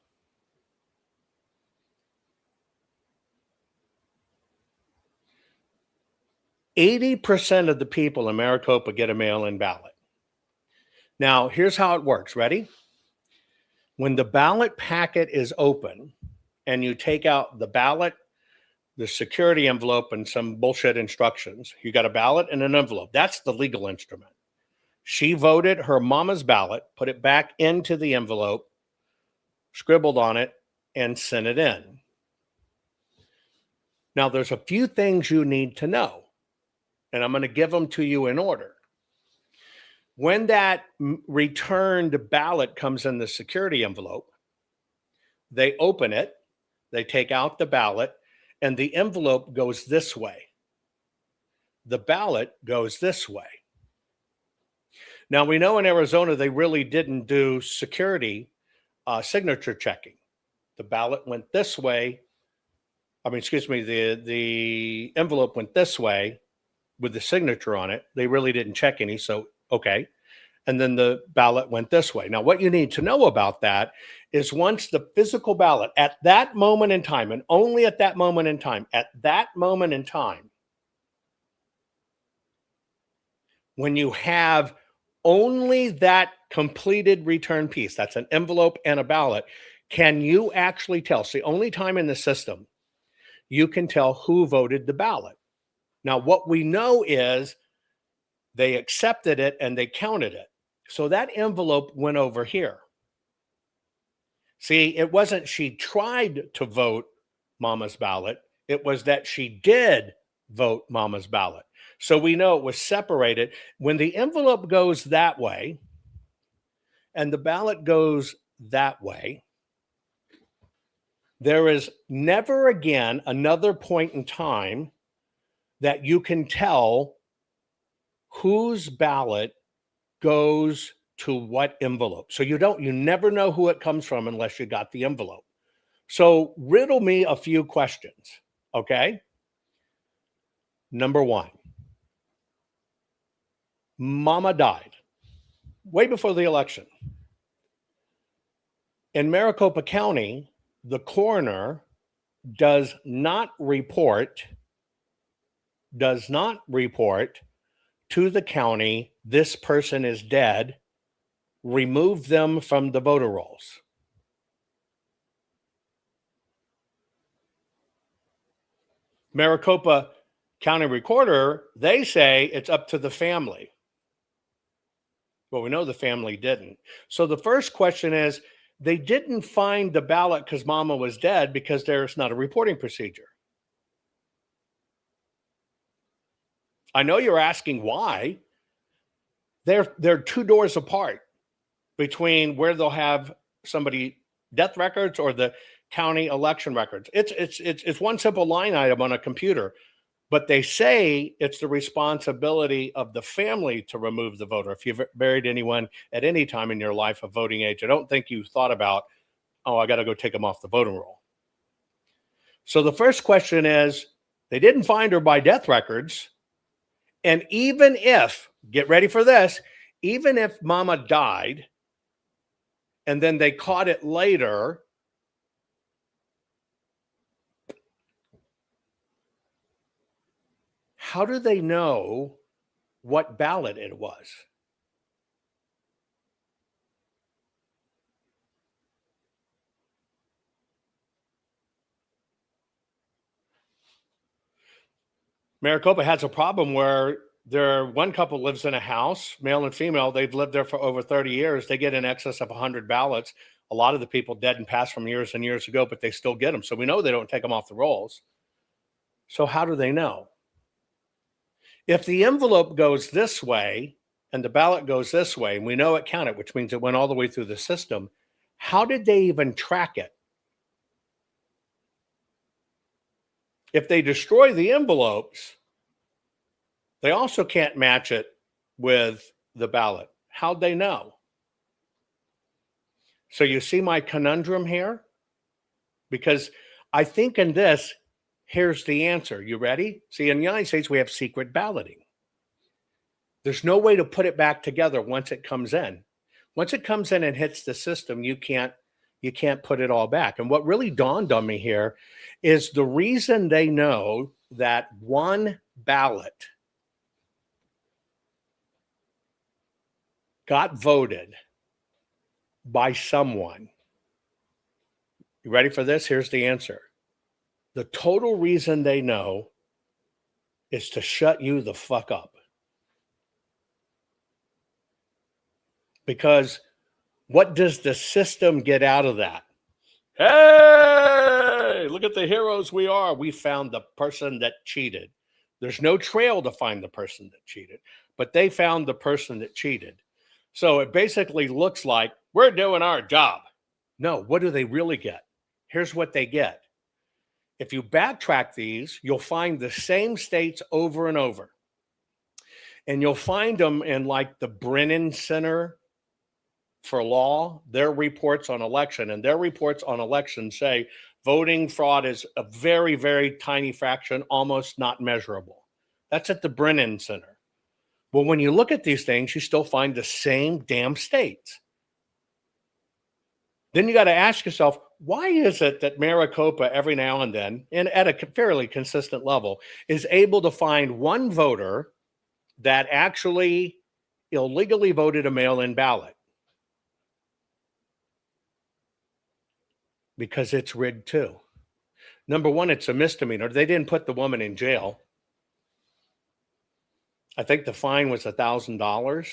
%80 of the people in Maricopa get a mail-in ballot. Now, here's how it works. Ready? When the ballot packet is open and you take out the ballot, the security envelope, and some bullshit instructions, you got a ballot and an envelope. That's the legal instrument. She voted her mama's ballot, put it back into the envelope, scribbled on it, and sent it in. Now, there's a few things you need to know, and I'm going to give them to you in order. When that returned ballot comes in the security envelope, they open it, they take out the ballot, and the envelope goes this way. The ballot goes this way. Now, we know in Arizona, they really didn't do security signature checking. The ballot went this way. The envelope went this way with the signature on it. They really didn't check any, so okay. And then the ballot went this way. Now, what you need to know about that is once the physical ballot at that moment in time, and only at that moment in time, when you have only that completed return piece, that's an envelope and a ballot, can you actually tell? It's the only time in the system you can tell who voted the ballot. Now, what we know is they accepted it and they counted it. So that envelope went over here. See, it wasn't she tried to vote mama's ballot. It was that she did vote mama's ballot. So we know it was separated. When the envelope goes that way and the ballot goes that way, there is never again another point in time that you can tell whose ballot goes to what envelope. So you never know who it comes from unless you got the envelope. So riddle me a few questions, okay? Number one, Mama died way before the election. In Maricopa County, the coroner does not report to the county, this person is dead, remove them from the voter rolls. Maricopa County Recorder, they say it's up to the family. Well, we know the family didn't. So the first question is, they didn't find the ballot because mama was dead because there's not a reporting procedure. I know you're asking why. They're 2 doors apart between where they'll have somebody death records or the county election records. It's one simple line item on a computer, but they say it's the responsibility of the family to remove the voter. If you've buried anyone at any time in your life of voting age, I don't think you thought about, I got to go take them off the voting roll. So the first question is, they didn't find her by death records. And even if, get ready for this, even if mama died and then they caught it later, how do they know what ballot it was? Maricopa has a problem where one couple lives in a house, male and female. They've lived there for over 30 years. They get in excess of 100 ballots. A lot of the people dead and passed from years and years ago, but they still get them. So we know they don't take them off the rolls. So how do they know? If the envelope goes this way and the ballot goes this way, and we know it counted, which means it went all the way through the system, how did they even track it? If they destroy the envelopes, they also can't match it with the ballot. How'd they know? So you see my conundrum here? Because I think in this, Here's the answer. You ready? See, in the United States, we have secret balloting. There's no way to put it back together once it comes in. Once it comes in and hits the system, you can't put it all back. And what really dawned on me here is the reason they know that one ballot got voted by someone. You ready for this? Here's the answer. The total reason they know is to shut you the fuck up. Because what does the system get out of that? Hey, look at the heroes we are. We found the person that cheated. There's no trail to find the person that cheated, but they found the person that cheated. So it basically looks like we're doing our job. No, what do they really get? Here's what they get. If you backtrack these, you'll find the same states over and over. And you'll find them in like the Brennan Center for Law, their reports on election. And their reports on election say voting fraud is a very, very tiny fraction, almost not measurable. That's at the Brennan Center. Well, when you look at these things, you still find the same damn states. Then you got to ask yourself, why is it that Maricopa every now and then, and at a fairly consistent level, is able to find one voter that actually illegally voted a mail-in ballot? Because it's rigged too. Number one, it's a misdemeanor. They didn't put the woman in jail. I think the fine was $1,000.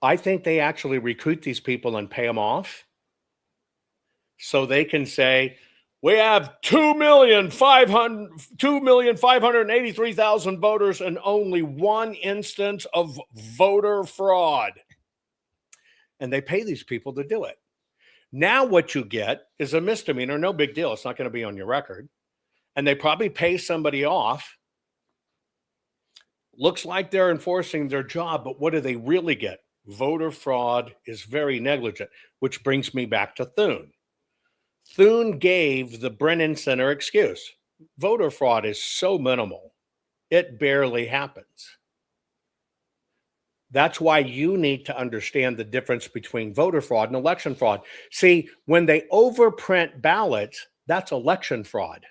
I think they actually recruit these people and pay them off so they can say, we have 2,583,000 voters and only one instance of voter fraud. And they pay these people to do it. Now what you get is a misdemeanor, no big deal. It's not going to be on your record. And they probably pay somebody off. Looks like they're enforcing their job, but what do they really get? Voter fraud is very negligent, which brings me back to Thune. Thune gave the Brennan Center excuse. Voter fraud is so minimal, it barely happens. That's why you need to understand the difference between voter fraud and election fraud. See, when they overprint ballots, that's election fraud.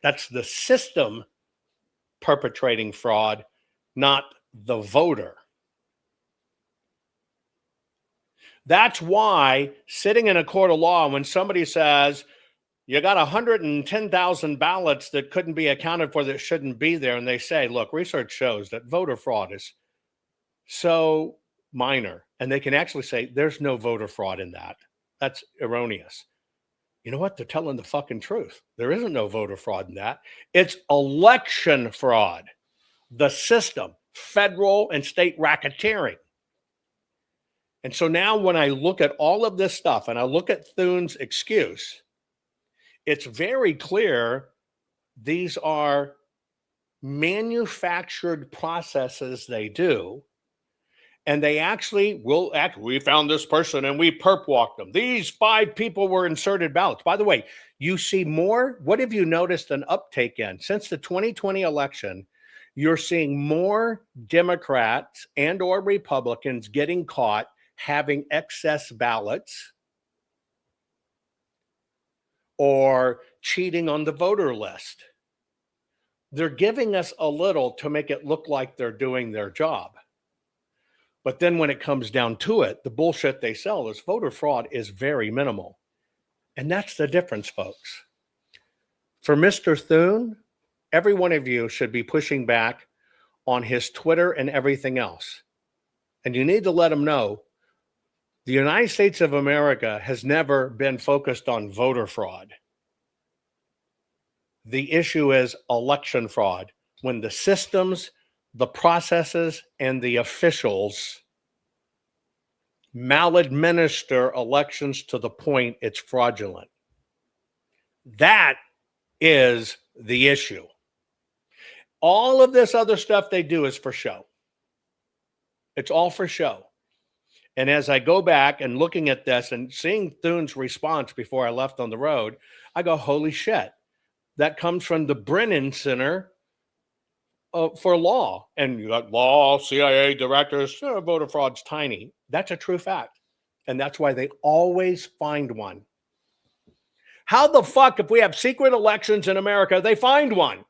That's the system perpetrating fraud, not the voter. That's why sitting in a court of law, when somebody says, you got 110,000 ballots that couldn't be accounted for that shouldn't be there, and they say, look, research shows that voter fraud is so minor, and they can actually say, there's no voter fraud in that. That's erroneous. You know what? They're telling the fucking truth. There isn't no voter fraud in that. It's election fraud. The system, federal and state racketeering. And so now when I look at all of this stuff and I look at Thune's excuse, it's very clear these are manufactured processes they do. And they actually will act. We found this person and we perp walked them. These 5 people were inserted ballots. By the way, you see more. What have you noticed an uptake in? Since the 2020 election, you're seeing more Democrats and or Republicans getting caught having excess ballots or cheating on the voter list. They're giving us a little to make it look like they're doing their job. But then when it comes down to it, the bullshit they sell is voter fraud is very minimal. And that's the difference, folks. For Mr. Thune, every one of you should be pushing back on his Twitter and everything else. And you need to let him know the United States of America has never been focused on voter fraud. The issue is election fraud, when the systems, the processes, and the officials maladminister elections to the point it's fraudulent. That is the issue. All of this other stuff they do is for show. It's all for show. And as I go back and looking at this and seeing Thune's response before I left on the road, I go, holy shit. That comes from the Brennan Center for Law. And you got law, CIA directors, voter fraud's tiny. That's a true fact. And that's why they always find one. How the fuck, if we have secret elections in America, they find one?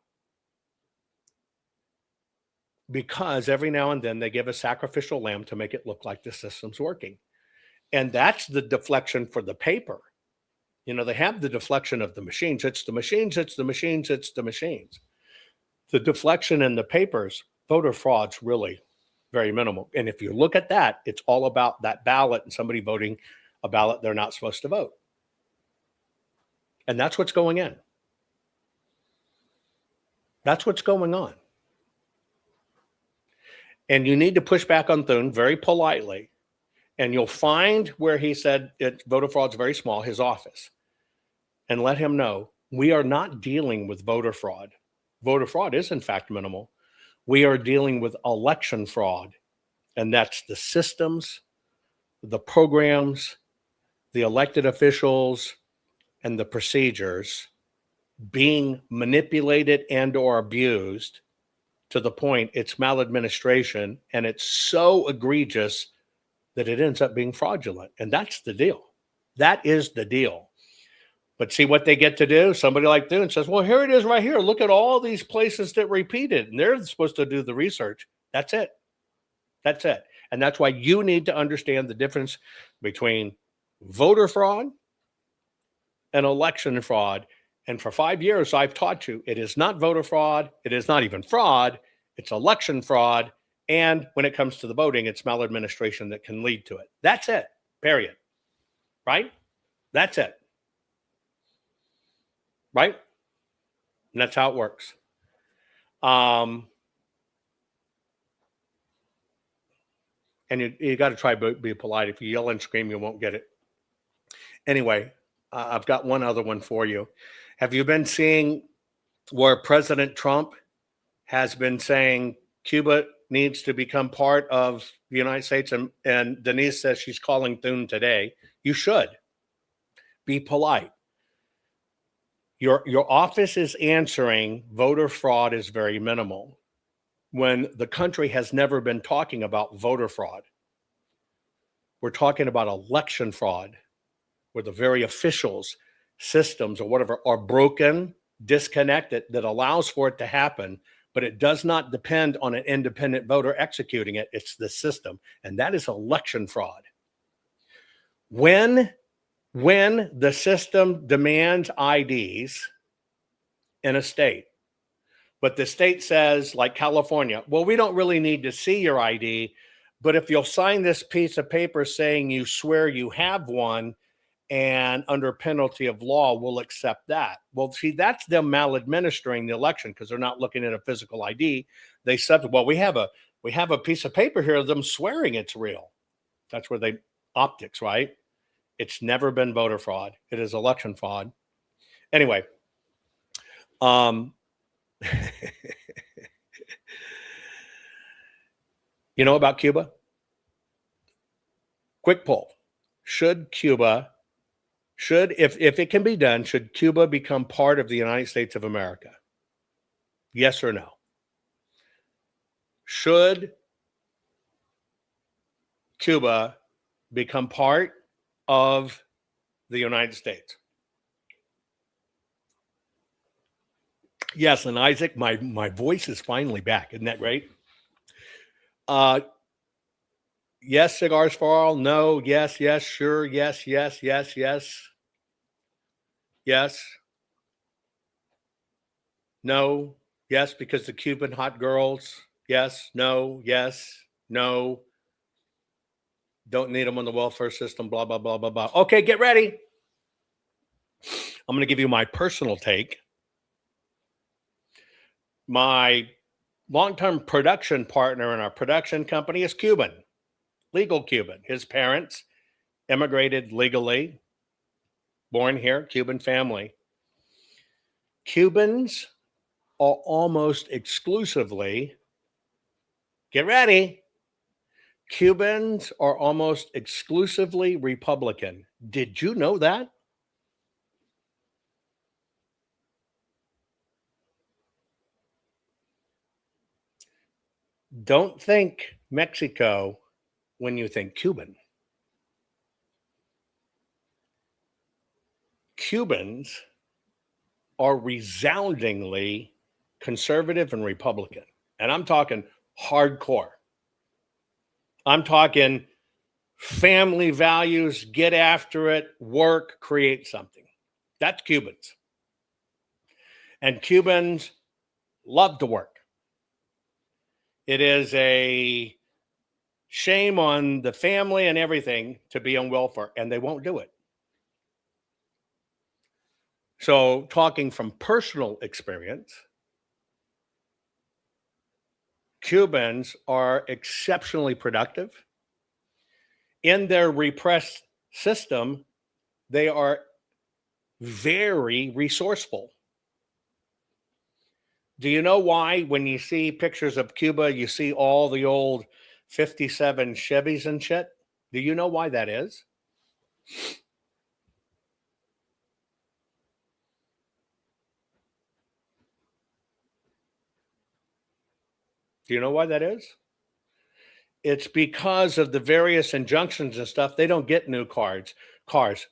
Because every now and then they give a sacrificial lamb to make it look like the system's working. And that's the deflection for the paper. You know, they have the deflection of the machines. It's the machines, it's the machines, it's the machines. The deflection in the papers, voter fraud's really very minimal. And if you look at that, it's all about that ballot and somebody voting a ballot they're not supposed to vote. And that's what's going in. That's what's going on. And you need to push back on Thune very politely. And you'll find where he said voter fraud's very small, his office. And let him know we are not dealing with voter fraud. Voter fraud is, in fact, minimal. We are dealing with election fraud. And that's the systems, the programs, the elected officials, and the procedures being manipulated and or abused to the point it's maladministration, and it's so egregious that it ends up being fraudulent. And that's the deal. That is the deal. But see what they get to do? Somebody like Thune says, well, here it is right here. Look at all these places that repeat it. And they're supposed to do the research. That's it. That's it. And that's why you need to understand the difference between voter fraud and election fraud. And for 5 years, I've taught you it is not voter fraud. It is not even fraud. It's election fraud. And when it comes to the voting, it's maladministration that can lead to it. That's it. Period. Right? That's it. Right? And that's how it works. And you got to try to be polite. If you yell and scream, you won't get it. Anyway, I've got one other one for you. Have you been seeing where President Trump has been saying Cuba needs to become part of the United States? And Denise says she's calling Thune today. You should. Be polite. Your office is answering voter fraud is very minimal when the country has never been talking about voter fraud. We're talking about election fraud, where the very officials, systems, or whatever are broken, disconnected, that allows for it to happen, but it does not depend on an independent voter executing it. It's the system, and that is election fraud. When the system demands IDs in a state, but the state says, like California, well, we don't really need to see your ID, but if you'll sign this piece of paper saying you swear you have one, and under penalty of law, we'll accept that. Well, see, that's them maladministering the election because they're not looking at a physical ID. They said, well, we have a piece of paper here of them swearing it's real. That's where they optics, right? It's never been voter fraud. It is election fraud. Anyway, you know about Cuba? Quick poll. If it can be done, should Cuba become part of the United States of America? Yes or no? Should Cuba become part of the United States? Yes, and Isaac, my voice is finally back. Isn't that great? Yes, cigars for all. No, yes, sure, yes. Yes. No, yes, because the Cuban hot girls. Yes, no, yes, no. Don't need them on the welfare system, blah, blah, blah, blah, blah. Okay, get ready. I'm going to give you my personal take. My long-term production partner in our production company is Cuban. Legal Cuban. His parents immigrated legally, born here, Cuban family. Cubans are almost exclusively, get ready, Cubans are almost exclusively Republican. Did you know that? Don't think Mexico when you think Cuban. Cubans are resoundingly conservative and Republican. And I'm talking hardcore. I'm talking family values, get after it, work, create something. That's Cubans. And Cubans love to work. It is a shame on the family and everything to be on welfare, and they won't do it. So, talking from personal experience, Cubans are exceptionally productive. In their repressed system, they are very resourceful. Do you know why when you see pictures of Cuba, you see all the old 57 Chevys and shit? Do you know why that is? Do you know why that is? It's because of the various injunctions and stuff. They don't get new cars.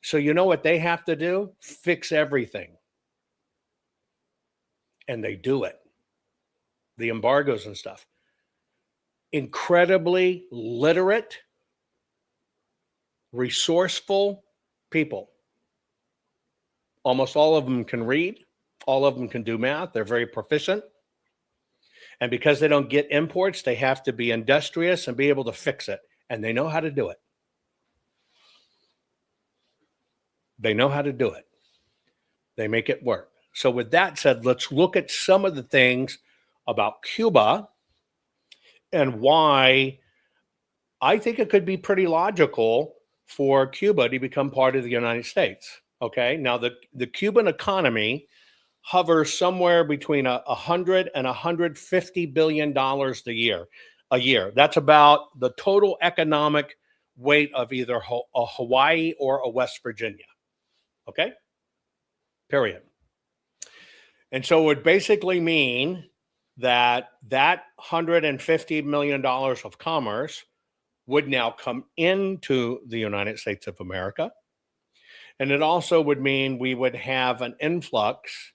So you know what they have to do? Fix everything. And they do it. The embargoes and stuff. Incredibly literate, resourceful people. Almost all of them can read. All of them can do math. They're very proficient. And because they don't get imports, they have to be industrious and be able to fix it. And they know how to do it. They know how to do it. They make it work. So with that said, let's look at some of the things about Cuba and why I think it could be pretty logical for Cuba to become part of the United States. Okay. Now, the Cuban economy hovers somewhere between $100 and $150 billion a year. That's about the total economic weight of either a Hawaii or a West Virginia. Okay? Period. And so it would basically mean that $150 million of commerce would now come into the United States of America. And it also would mean we would have an influx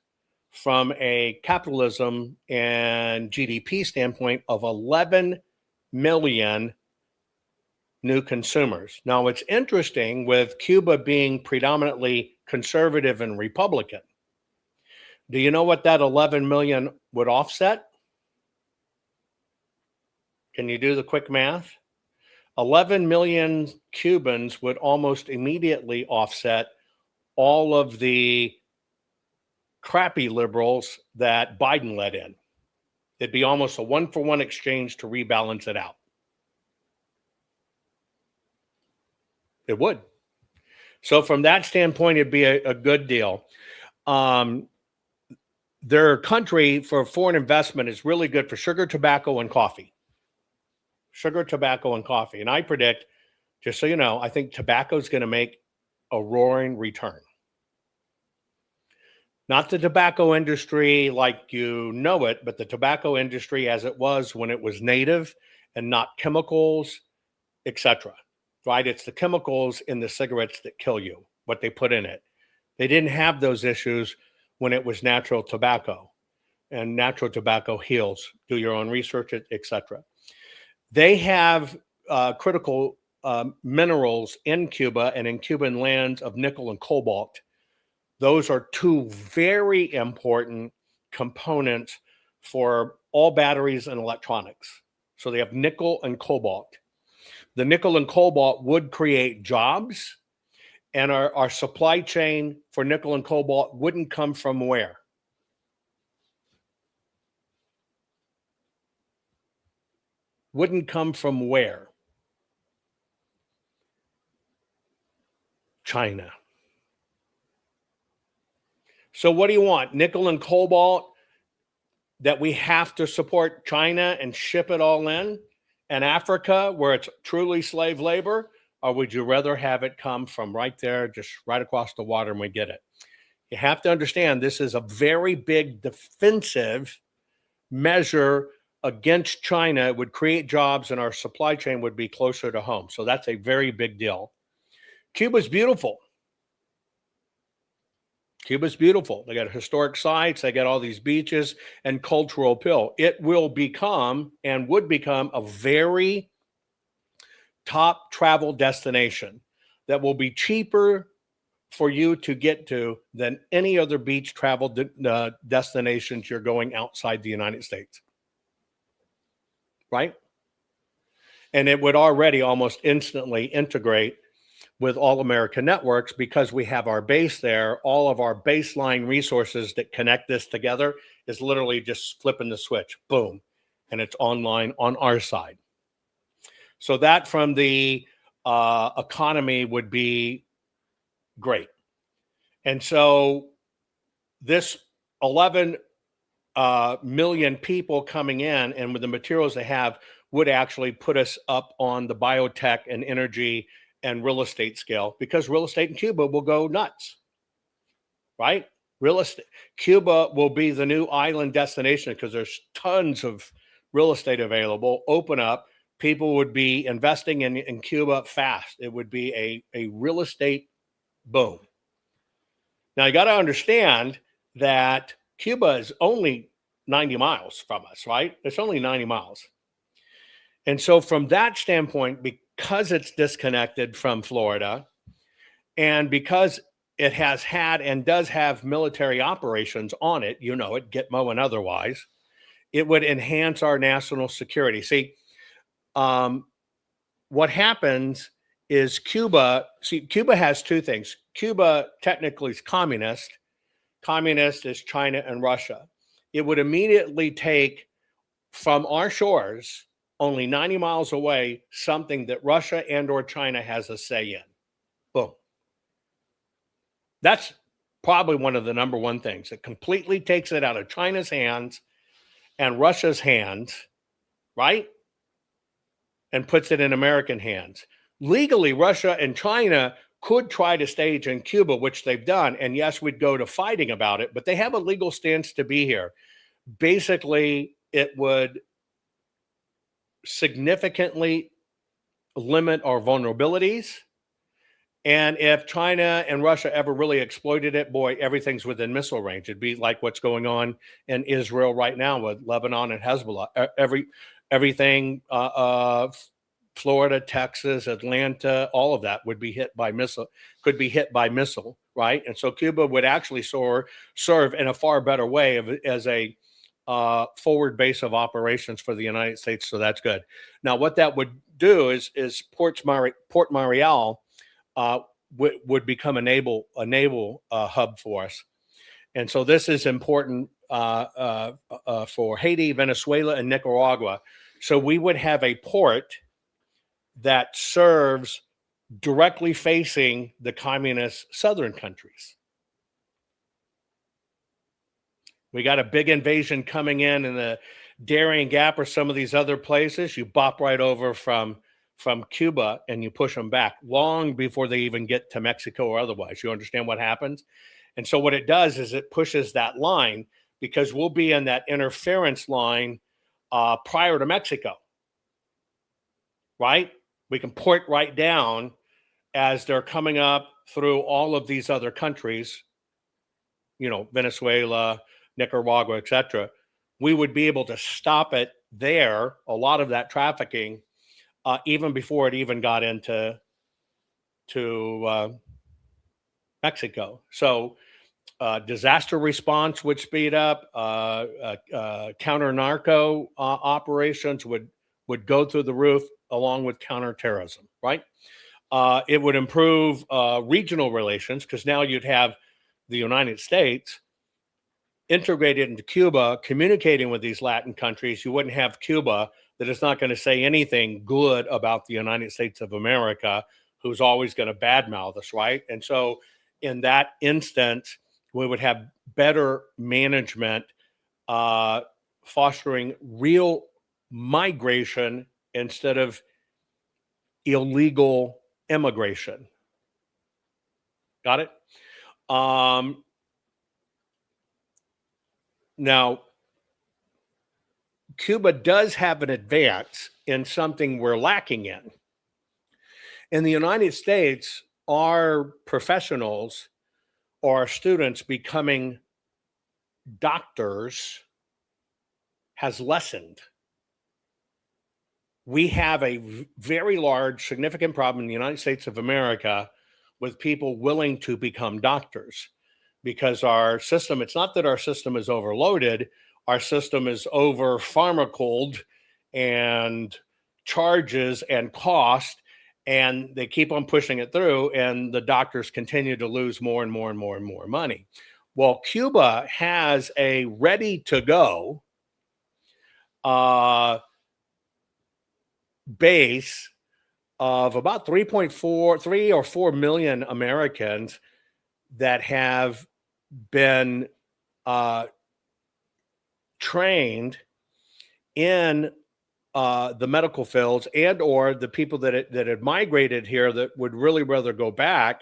from a capitalism and GDP standpoint of 11 million new consumers. Now, it's interesting with Cuba being predominantly conservative and Republican. Do you know what that 11 million would offset? Can you do the quick math? 11 million Cubans would almost immediately offset all of the crappy liberals that Biden let in. It'd be almost a one-for-one exchange to rebalance it out. It would. So from that standpoint, it'd be a good deal. Their country for foreign investment is really good for sugar, tobacco, and coffee. Sugar, tobacco, and coffee. And I predict, just so you know, I think tobacco is going to make a roaring return. Not the tobacco industry like you know it, but the tobacco industry as it was when it was native and not chemicals, etc. Right? It's the chemicals in the cigarettes that kill you, what they put in it. They didn't have those issues when it was natural tobacco, and natural tobacco heals. Do your own research, etc. They have critical minerals in Cuba and in Cuban lands of nickel and cobalt. Those are two very important components for all batteries and electronics. So they have nickel and cobalt. The nickel and cobalt would create jobs, and our supply chain for nickel and cobalt wouldn't come from where? Wouldn't come from where? China. So what do you want? Nickel and cobalt that we have to support China and ship it all in? and Africa, where it's truly slave labor, or would you rather have it come from right there, just right across the water, and we get it? You have to understand this is a very big defensive measure against China. It would create jobs, and our supply chain would be closer to home. So that's a very big deal. Cuba's beautiful. Cuba's beautiful. They got historic sites. They got all these beaches and cultural appeal. It will become and would become a very top travel destination that will be cheaper for you to get to than any other beach travel destinations you're going outside the United States. Right? And it would already almost instantly integrate with all American networks because we have our base there. All of our baseline resources that connect this together is literally just flipping the switch, boom, and it's online on our side. So that from the economy would be great. And so this 11 million people coming in and with the materials they have would actually put us up on the biotech and energy and real estate scale, because real estate in Cuba will go nuts, right? Real estate, Cuba will be the new island destination because there's tons of real estate available. Open up, people would be investing in Cuba fast. It would be a real estate boom. Now you got to understand that Cuba is only 90 miles from us, right? It's only 90 miles. And so from that standpoint, because it's disconnected from Florida and because it has had and does have military operations on it, you know it, Gitmo and otherwise, it would enhance our national security. See, what happens is Cuba has two things. Cuba technically is communist. Communist is China and Russia. It would immediately take from our shores, only 90 miles away, something that Russia and or China has a say in. Boom. That's probably one of the number one things. It completely takes it out of China's hands and Russia's hands, right? And puts it in American hands. Legally, Russia and China could try to stage in Cuba, which they've done. And yes, we'd go to fighting about it, but they have a legal stance to be here. Basically, it would significantly limit our vulnerabilities. And if China and Russia ever really exploited it, boy, everything's within missile range. It'd be like what's going on in Israel right now with Lebanon and Hezbollah. Everything, Florida, Texas, Atlanta, all of that would be hit by missile, could be hit by missile, right? And so Cuba would actually serve in a far better way as a forward base of operations for the United States. So that's good. Now, what that would do is Port Mariel would become a naval hub for us. And so this is important for Haiti, Venezuela, and Nicaragua. So we would have a port that serves directly facing the communist southern countries. We got a big invasion coming in the Darien Gap or some of these other places. You bop right over from Cuba and you push them back long before they even get to Mexico or otherwise. You understand what happens? And so what it does is it pushes that line because we'll be in that interference line prior to Mexico, right? We can port right down as they're coming up through all of these other countries, you know, Venezuela, Nicaragua, etc. We would be able to stop it there, a lot of that trafficking, even before it even got into Mexico. So disaster response would speed up. Counter narco operations would go through the roof, along with counterterrorism, right? It would improve regional relations because now you'd have the United States integrated into Cuba, communicating with these Latin countries. You wouldn't have Cuba that is not going to say anything good about the United States of America, who's always going to badmouth us, right? And so in that instance, we would have better management, fostering real migration instead of illegal immigration. Got it? Now, Cuba does have an advance in something we're lacking in. In the United States, our professionals or our students becoming doctors has lessened. We have a very large, significant problem in the United States of America with people willing to become doctors, because our system, it's not that our system is overloaded, our system is over pharmacled and charges and cost, and they keep on pushing it through, and the doctors continue to lose more and more and more and more money. Well, Cuba has a ready to go base of about 3 or 4 million Americans that have been trained in the medical fields, and or the people that had migrated here that would really rather go back.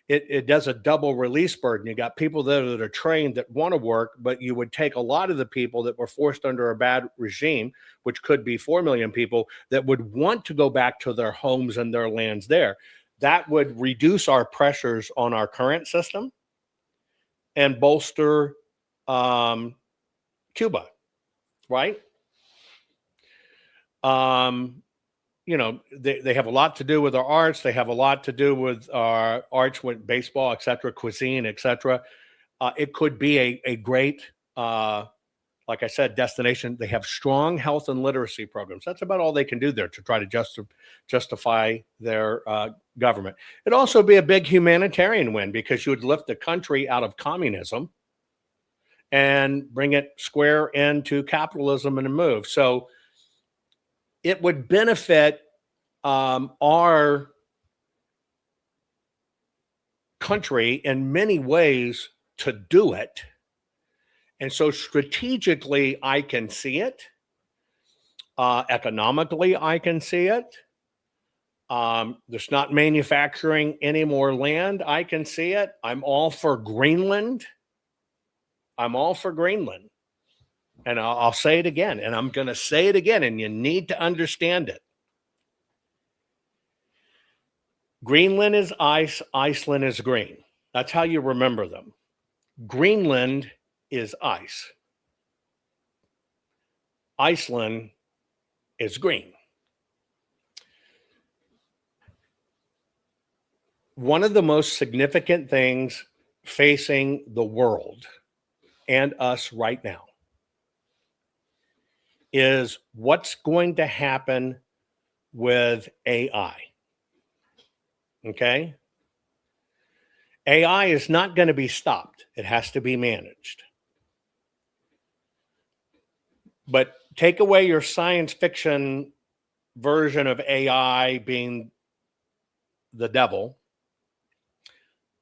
It does a double release burden. You got people there that are trained that want to work, but you would take a lot of the people that were forced under a bad regime, which could be 4 million people that would want to go back to their homes and their lands there. That would reduce our pressures on our current system and bolster Cuba, right? You know, they have a lot to do with our arts. They have a lot to do with our arts, with baseball, et cetera, cuisine, et cetera. It could be a great, like I said, destination. They have strong health and literacy programs. That's about all they can do there to try to justify their government. It'd also be a big humanitarian win, because you would lift the country out of communism and bring it square into capitalism and a move. So it would benefit our country in many ways to do it. And so strategically, I can see it. Economically, I can see it. There's not manufacturing any more land. I can see it. I'm all for Greenland. I'm all for Greenland. And I'll say it again, and I'm going to say it again, and you need to understand it. Greenland is ice, Iceland is green. That's how you remember them. Greenland is ice. Iceland is green. One of the most significant things facing the world and us right now is what's going to happen with AI. Okay? AI is not going to be stopped. It has to be managed. But take away your science fiction version of AI being the devil.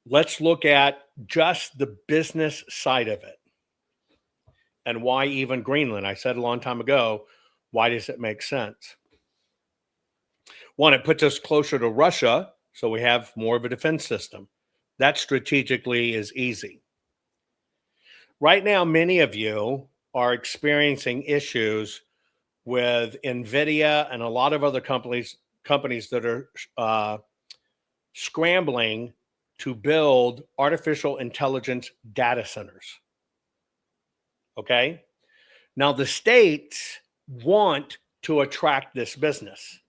Let's look at just the business side of it. And why even Greenland? I said a long time ago, why does it make sense? One, it puts us closer to Russia, so we have more of a defense system. That strategically is easy. Right now, many of you are experiencing issues with NVIDIA and a lot of other companies that are scrambling to build artificial intelligence data centers. Okay? Now, the states want to attract this business.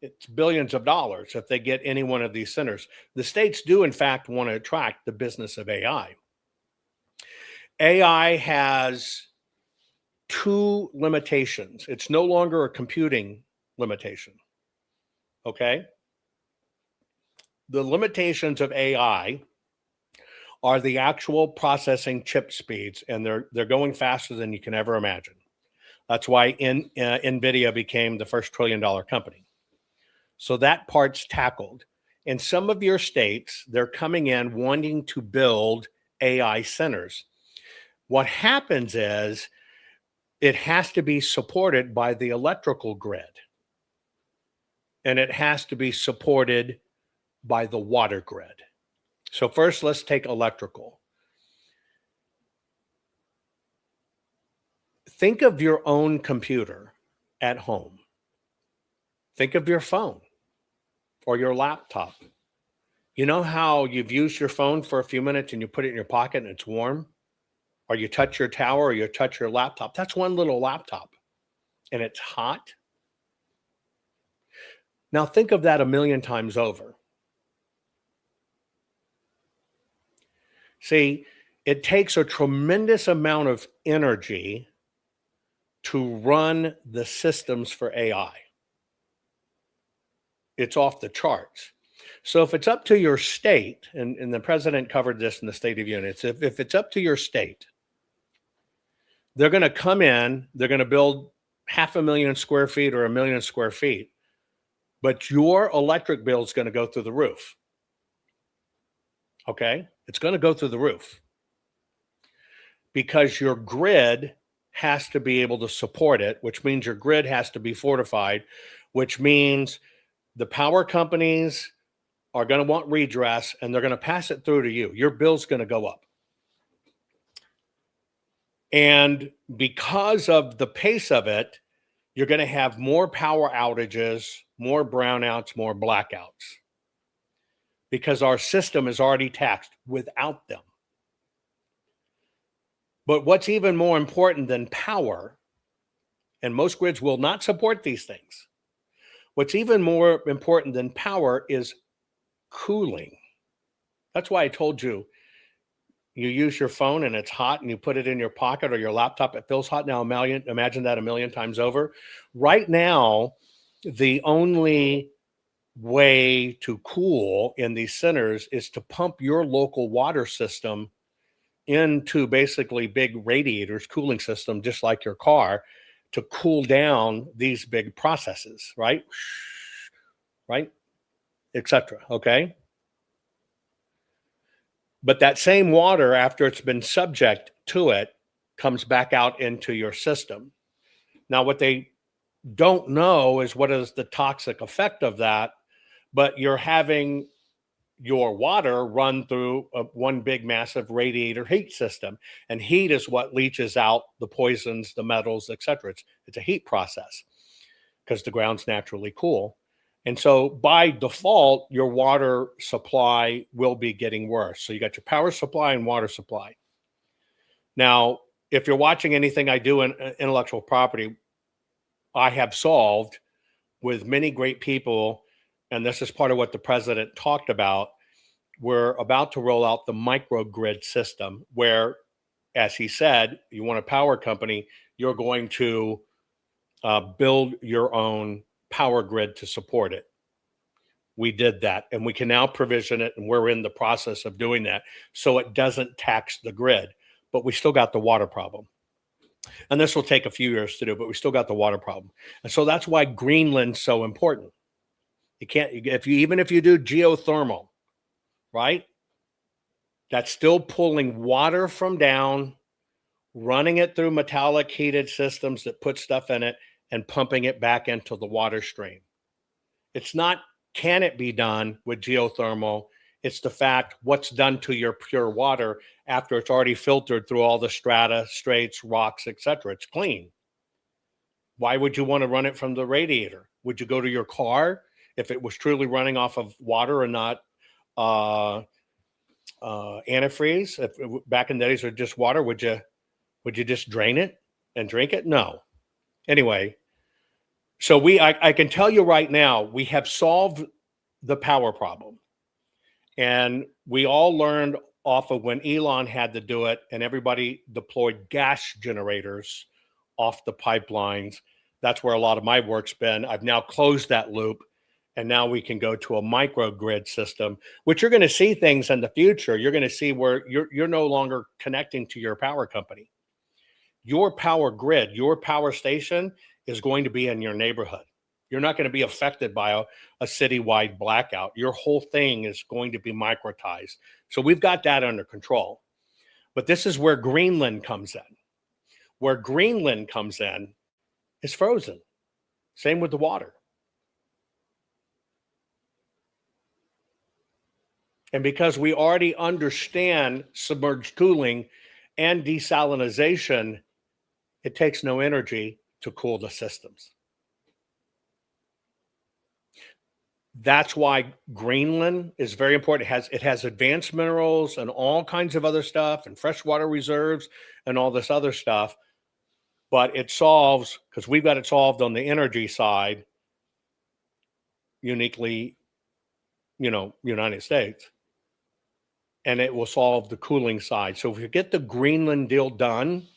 It's billions of dollars if they get any one of these centers. The states do, in fact, want to attract the business of AI. AI has two limitations. It's no longer a computing limitation. Okay? The limitations of AI are the actual processing chip speeds, and they're going faster than you can ever imagine. That's why NVIDIA became the first $1 trillion company. So that part's tackled. In some of your states, they're coming in wanting to build AI centers. What happens is it has to be supported by the electrical grid. And it has to be supported by the water grid. So first, let's take electrical. Think of your own computer at home. Think of your phone or your laptop. You know how you've used your phone for a few minutes and you put it in your pocket and it's warm? Or you touch your tower or you touch your laptop. That's one little laptop and it's hot. Now think of that a million times over. See, it takes a tremendous amount of energy to run the systems for AI. It's off the charts. So if it's up to your state, and the president covered this in the State of Union, if it's up to your state, they're going to come in, they're going to build 500,000 square feet or 1 million square feet, but your electric bill is going to go through the roof. Okay? It's going to go through the roof because your grid has to be able to support it, which means your grid has to be fortified, which means the power companies are going to want redress and they're going to pass it through to you. Your bill's going to go up. And because of the pace of it, you're going to have more power outages, more brownouts, more blackouts, because our system is already taxed without them. But what's even more important than power, and most grids will not support these things, what's even more important than power is cooling. That's why I told you, you use your phone and it's hot and you put it in your pocket or your laptop, it feels hot. Now imagine that 1 million times over. Right now, the only way to cool in these centers is to pump your local water system into basically big radiators, cooling system, just like your car, to cool down these big processes, right? Right? Etc. Okay? But that same water, after it's been subject to it, comes back out into your system. Now, what they don't know is what is the toxic effect of that, but you're having your water run through one big massive radiator heat system, and heat is what leaches out the poisons, the metals, etc. It's a heat process because the ground's naturally cool. And so by default, your water supply will be getting worse. So you got your power supply and water supply. Now, if you're watching anything I do in intellectual property, I have solved with many great people, and this is part of what the president talked about. We're about to roll out the microgrid system where, as he said, you want a power company, you're going to build your own power grid to support it. We did that, and we can now provision it, and we're in the process of doing that so it doesn't tax the grid, but we still got the water problem. And this will take a few years to do, but we still got the water problem. And so that's why Greenland's so important. You can't, even if you do geothermal, right? That's still pulling water from down, running it through metallic heated systems that put stuff in it, and pumping it back into the water stream. It's not, can it be done with geothermal? It's the fact what's done to your pure water after it's already filtered through all the strata, straits, rocks, etc. It's clean. Why would you want to run it from the radiator? Would you go to your car if it was truly running off of water and not antifreeze? If back in the days or just water, would you just drain it and drink it? No. Anyway, so I can tell you right now, we have solved the power problem. And we all learned off of when Elon had to do it and everybody deployed gas generators off the pipelines. That's where a lot of my work's been. I've now closed that loop, and now we can go to a microgrid system, which you're going to see things in the future. You're going to see where you're no longer connecting to your power company. Your power grid, your power station is going to be in your neighborhood. You're not going to be affected by a citywide blackout. Your whole thing is going to be microtized. So we've got that under control. But this is where Greenland comes in. Where Greenland comes in is frozen. Same with the water. And because we already understand submerged cooling and desalination, it takes no energy to cool the systems. That's why Greenland is very important. It has advanced minerals and all kinds of other stuff and freshwater reserves and all this other stuff. But it solves, because we've got it solved on the energy side, uniquely, United States. And it will solve the cooling side. So if you get the Greenland deal done,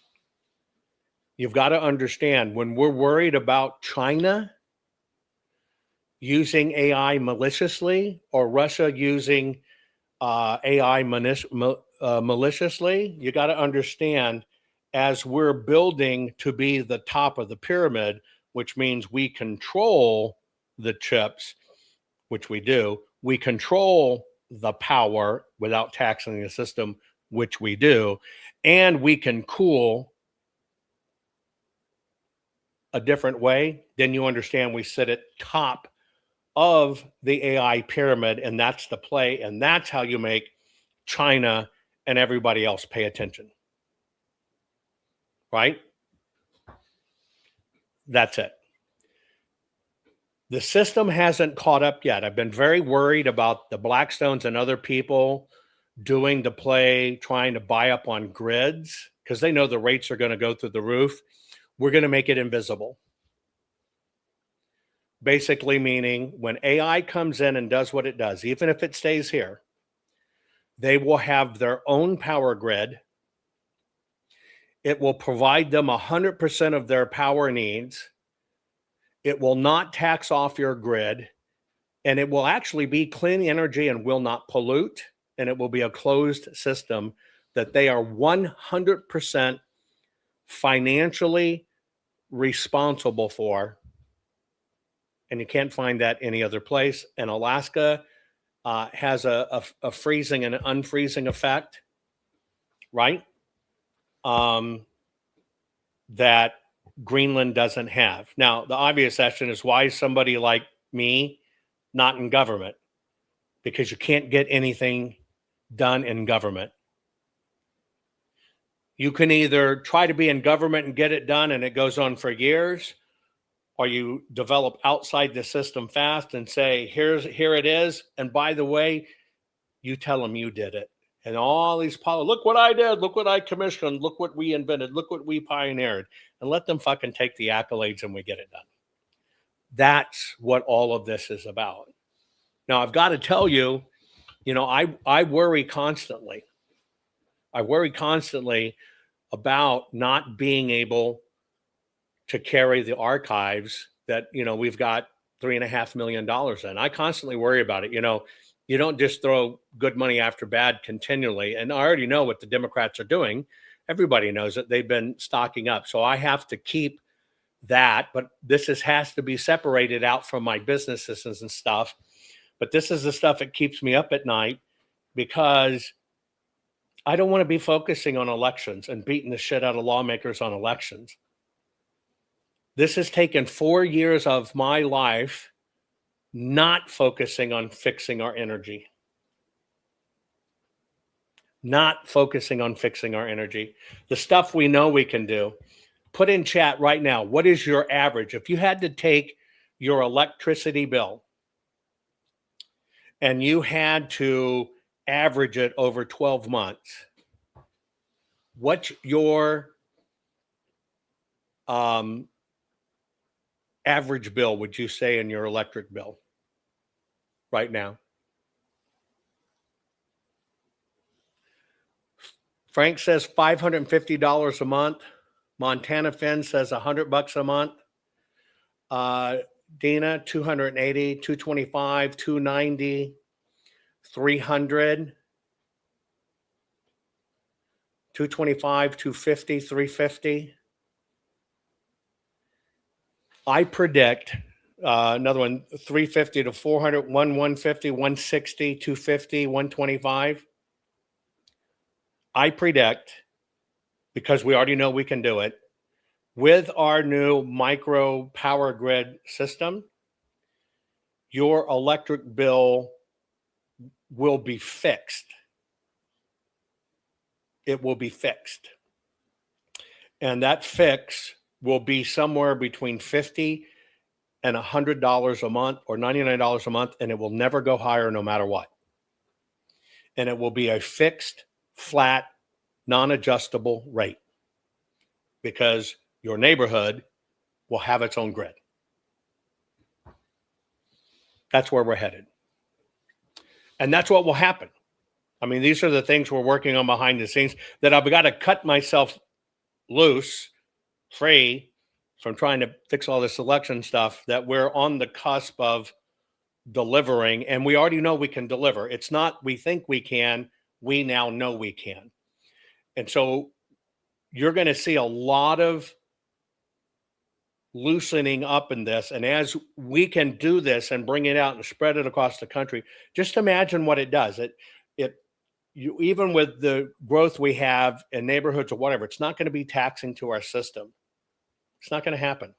you've got to understand, when we're worried about China using AI maliciously or Russia using AI maliciously, you got to understand, as we're building to be the top of the pyramid, which means we control the chips, which we do, we control the power without taxing the system, which we do, and we can cool a different way, then you understand we sit at top of the AI pyramid, and that's the play, and that's how you make China and everybody else pay attention. Right? That's it. The system hasn't caught up yet. I've been very worried about the Blackstones and other people doing the play, trying to buy up on grids, because they know the rates are going to go through the roof. We're going to make it invisible. Basically meaning, when AI comes in and does what it does, even if it stays here, they will have their own power grid. It will provide them 100% of their power needs. It will not tax off your grid, and it will actually be clean energy and will not pollute, and it will be a closed system that they are 100% financially responsible for, and you can't find that any other place. And Alaska has a freezing and an unfreezing effect, right? That Greenland doesn't have. Now, the obvious question is, why is somebody like me not in government? Because you can't get anything done in government. You can either try to be in government and get it done and it goes on for years, or you develop outside the system fast and say, here it is. And by the way, you tell them you did it. And all these look what I did, look what I commissioned, look what we invented, look what we pioneered, and let them fucking take the accolades and we get it done. That's what all of this is about. Now, I've got to tell you, I worry constantly. I worry constantly about not being able to carry the archives that, we've got $3.5 million in. I constantly worry about it. You don't just throw good money after bad continually. And I already know what the Democrats are doing. Everybody knows it. They've been stocking up. So I have to keep that. But this has to be separated out from my businesses and stuff. But this is the stuff that keeps me up at night, because I don't want to be focusing on elections and beating the shit out of lawmakers on elections. This has taken 4 years of my life not focusing on fixing our energy. Not focusing on fixing our energy. The stuff we know we can do. Put in chat right now, what is your average? If you had to take your electricity bill and you had to average it over 12 months, what's your average bill, would you say, in your electric bill right now? Frank says $550 a month. Montana Finn says $100 a month. Dina, 280, 225, 290, 300, 225, 250, 350. I predict another one, 350 to 400, 150, 160, 250, 125. I predict, because we already know we can do it, With our new micro power grid system, your electric bill will be fixed. It will be fixed. And that fix will be somewhere between $50 and $100 a month or $99 a month, and it will never go higher no matter what. And it will be a fixed, flat, non-adjustable rate because your neighborhood will have its own grid. That's where we're headed. And that's what will happen. I mean, these are the things we're working on behind the scenes that I've got to cut myself loose, free from trying to fix all this election stuff, that we're on the cusp of delivering. And we already know we can deliver. It's not we think we can, we now know we can. And so you're going to see a lot of loosening up in this. And as we can do this and bring it out and spread it across the country, just imagine what it does. You even with the growth we have in neighborhoods or whatever, it's not going to be taxing to our system. It's not going to happen.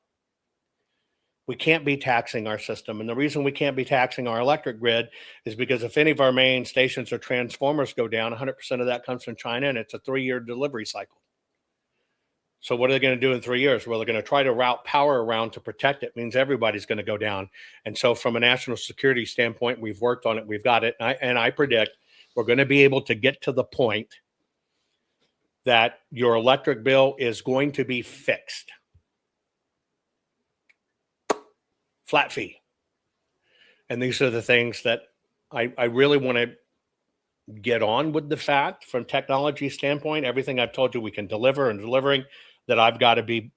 We can't be taxing our system. And the reason we can't be taxing our electric grid is because if any of our main stations or transformers go down, 100% of that comes from China, and it's a 3-year delivery cycle. So what are they going to do in 3 years? Well, they're going to try to route power around to protect it. It means everybody's going to go down. And so from a national security standpoint, we've worked on it. We've got it. And I predict we're going to be able to get to the point that your electric bill is going to be fixed. Flat fee. And these are the things that I really want to get on with the fact from technology standpoint. Everything I've told you we can deliver and delivering, that I've got to be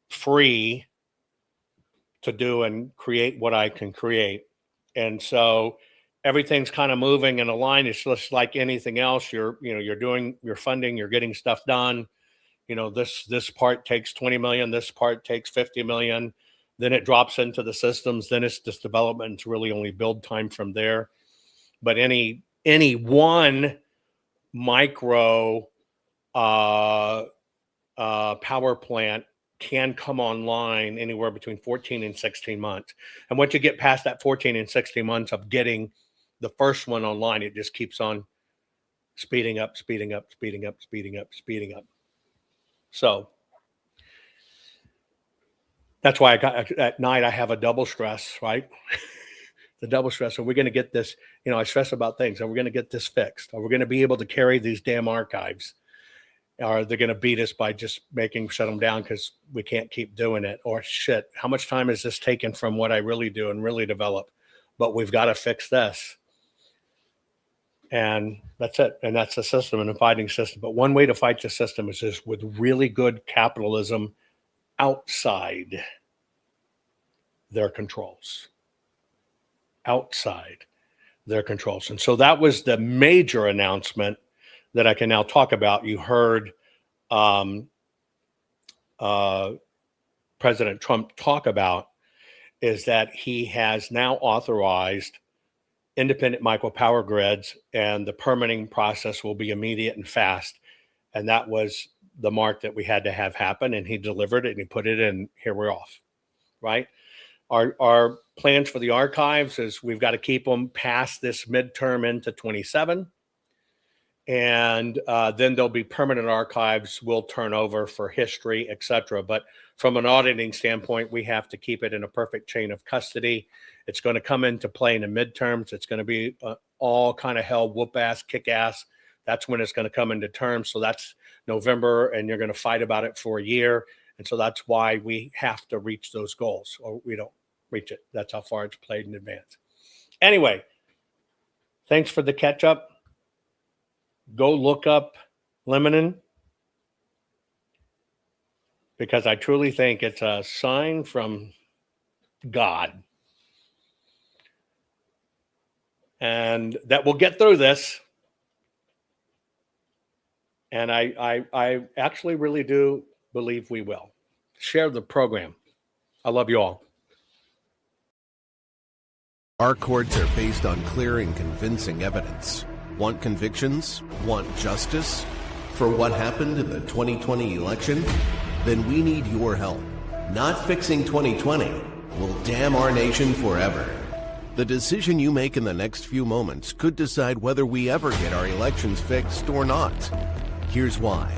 free to do and create what I can create. And so everything's kind of moving in a line. It's just like anything else. You're doing your funding, you're getting stuff done. This part takes 20 million, this part takes 50 million. Then it drops into the systems. Then it's just development. It's really only build time from there. But any one micro power plant can come online anywhere between 14 and 16 months. And once you get past that 14 and 16 months of getting the first one online, it just keeps on speeding up. So that's why at night I have a double stress, right? The double stress. Are we going to get this? I stress about things. Are we going to get this fixed? Are we going to be able to carry these damn archives? Are they going to beat us by just shut them down because we can't keep doing it? Or shit, how much time is this taking from what I really do and really develop? But we've got to fix this. And that's it. And that's the system and a fighting system. But one way to fight the system is just with really good capitalism outside their controls. Outside their controls. And so that was the major announcement that I can now talk about. You heard President Trump talk about is that he has now authorized independent micro power grids, and the permitting process will be immediate and fast. And that was the mark that we had to have happen, and he delivered it and he put it in. Here we're off, right? Our plans for the archives is we've got to keep them past this midterm into 27. And then there'll be permanent archives we'll turn over for history, et cetera. But from an auditing standpoint, we have to keep it in a perfect chain of custody. It's going to come into play in the midterms. It's going to be all kind of hell, whoop ass, kick ass. That's when it's going to come into terms. So that's November, and you're going to fight about it for a year. And so that's why we have to reach those goals, or we don't reach it. That's how far it's played in advance. Anyway, thanks for the catch up. Go look up lemon, because I truly think it's a sign from God. And that we'll get through this. And I actually really do believe we will. Share the program. I love you all. Our courts are based on clear and convincing evidence. Want convictions? Want justice? For what happened in the 2020 election? then we need your help. Not fixing 2020 will damn our nation forever. The decision you make in the next few moments could decide whether we ever get our elections fixed or not. Here's why.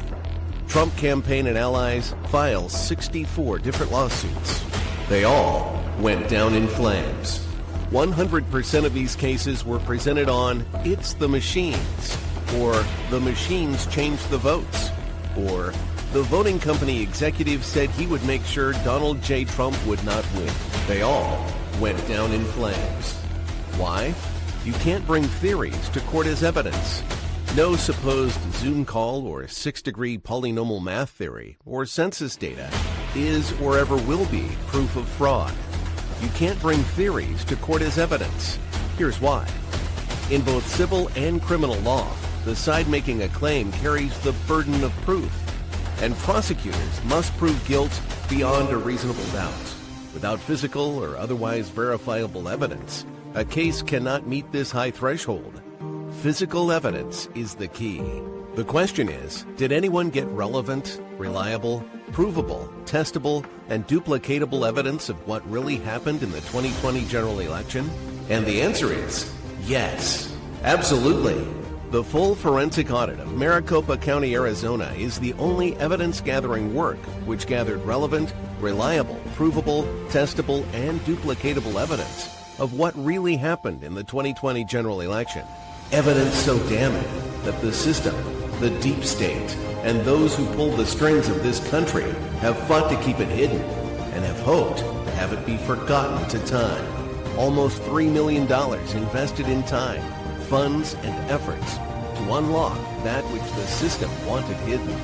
Trump campaign and allies file 64 different lawsuits. They all went down in flames. 100% of these cases were presented on "It's the machines," or "The machines changed the votes," or "The voting company executive said he would make sure Donald J. Trump would not win." They all went down in flames. Why? You can't bring theories to court as evidence. No supposed Zoom call or six-degree polynomial math theory or census data is or ever will be proof of fraud. You can't bring theories to court as evidence. Here's why. In both civil and criminal law, the side making a claim carries the burden of proof, and prosecutors must prove guilt beyond a reasonable doubt. Without physical or otherwise verifiable evidence, a case cannot meet this high threshold. Physical evidence is the key. The question is, did anyone get relevant, reliable, provable, testable, and duplicatable evidence of what really happened in the 2020 general election? And the answer is yes, absolutely. The full forensic audit of Maricopa County, Arizona is the only evidence-gathering work which gathered relevant, reliable, provable, testable, and duplicatable evidence of what really happened in the 2020 general election. Evidence so damning that the system, the deep state, and those who pull the strings of this country have fought to keep it hidden and have hoped to have it be forgotten to time. Almost $3 million invested in time, funds, and efforts to unlock that which the system wanted hidden.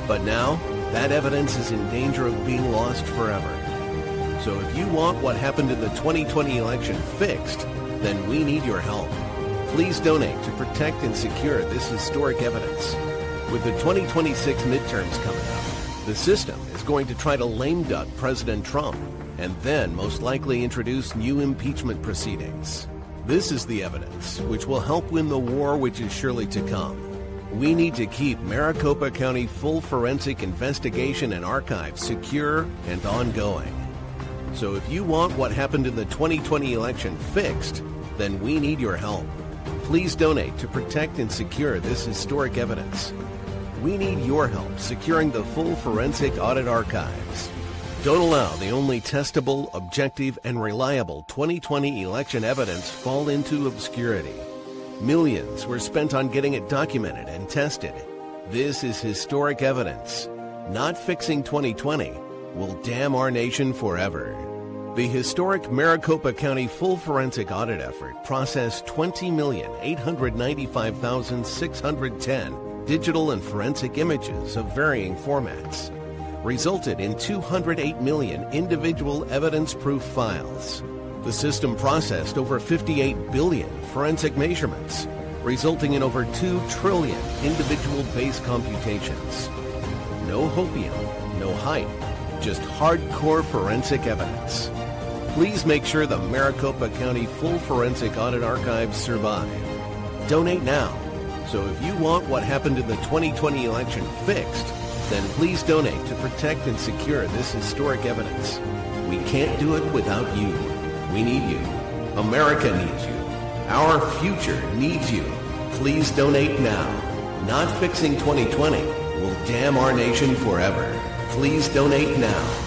But now, that evidence is in danger of being lost forever. So if you want what happened in the 2020 election fixed, then we need your help. Please donate to protect and secure this historic evidence. With the 2026 midterms coming up, the system is going to try to lame duck President Trump and then most likely introduce new impeachment proceedings. This is the evidence which will help win the war which is surely to come. We need to keep Maricopa County full forensic investigation and archive secure and ongoing. So if you want what happened in the 2020 election fixed, then we need your help. Please donate to protect and secure this historic evidence. We need your help securing the full forensic audit archives. Don't allow the only testable, objective, and reliable 2020 election evidence fall into obscurity. Millions were spent on getting it documented and tested. This is historic evidence. Not fixing 2020 will damn our nation forever. The historic Maricopa County full forensic audit effort processed 20,895,610 digital and forensic images of varying formats, resulted in 208 million individual evidence-proof files. The system processed over 58 billion forensic measurements, resulting in over 2 trillion individual base computations. No hopium, no hype, just hardcore forensic evidence. Please make sure the Maricopa County full forensic audit archives survive. Donate now. So if you want what happened in the 2020 election fixed, then please donate to protect and secure this historic evidence. We can't do it without you. We need you. America needs you. Our future needs you. Please donate now. Not fixing 2020 will damn our nation forever. Please donate now.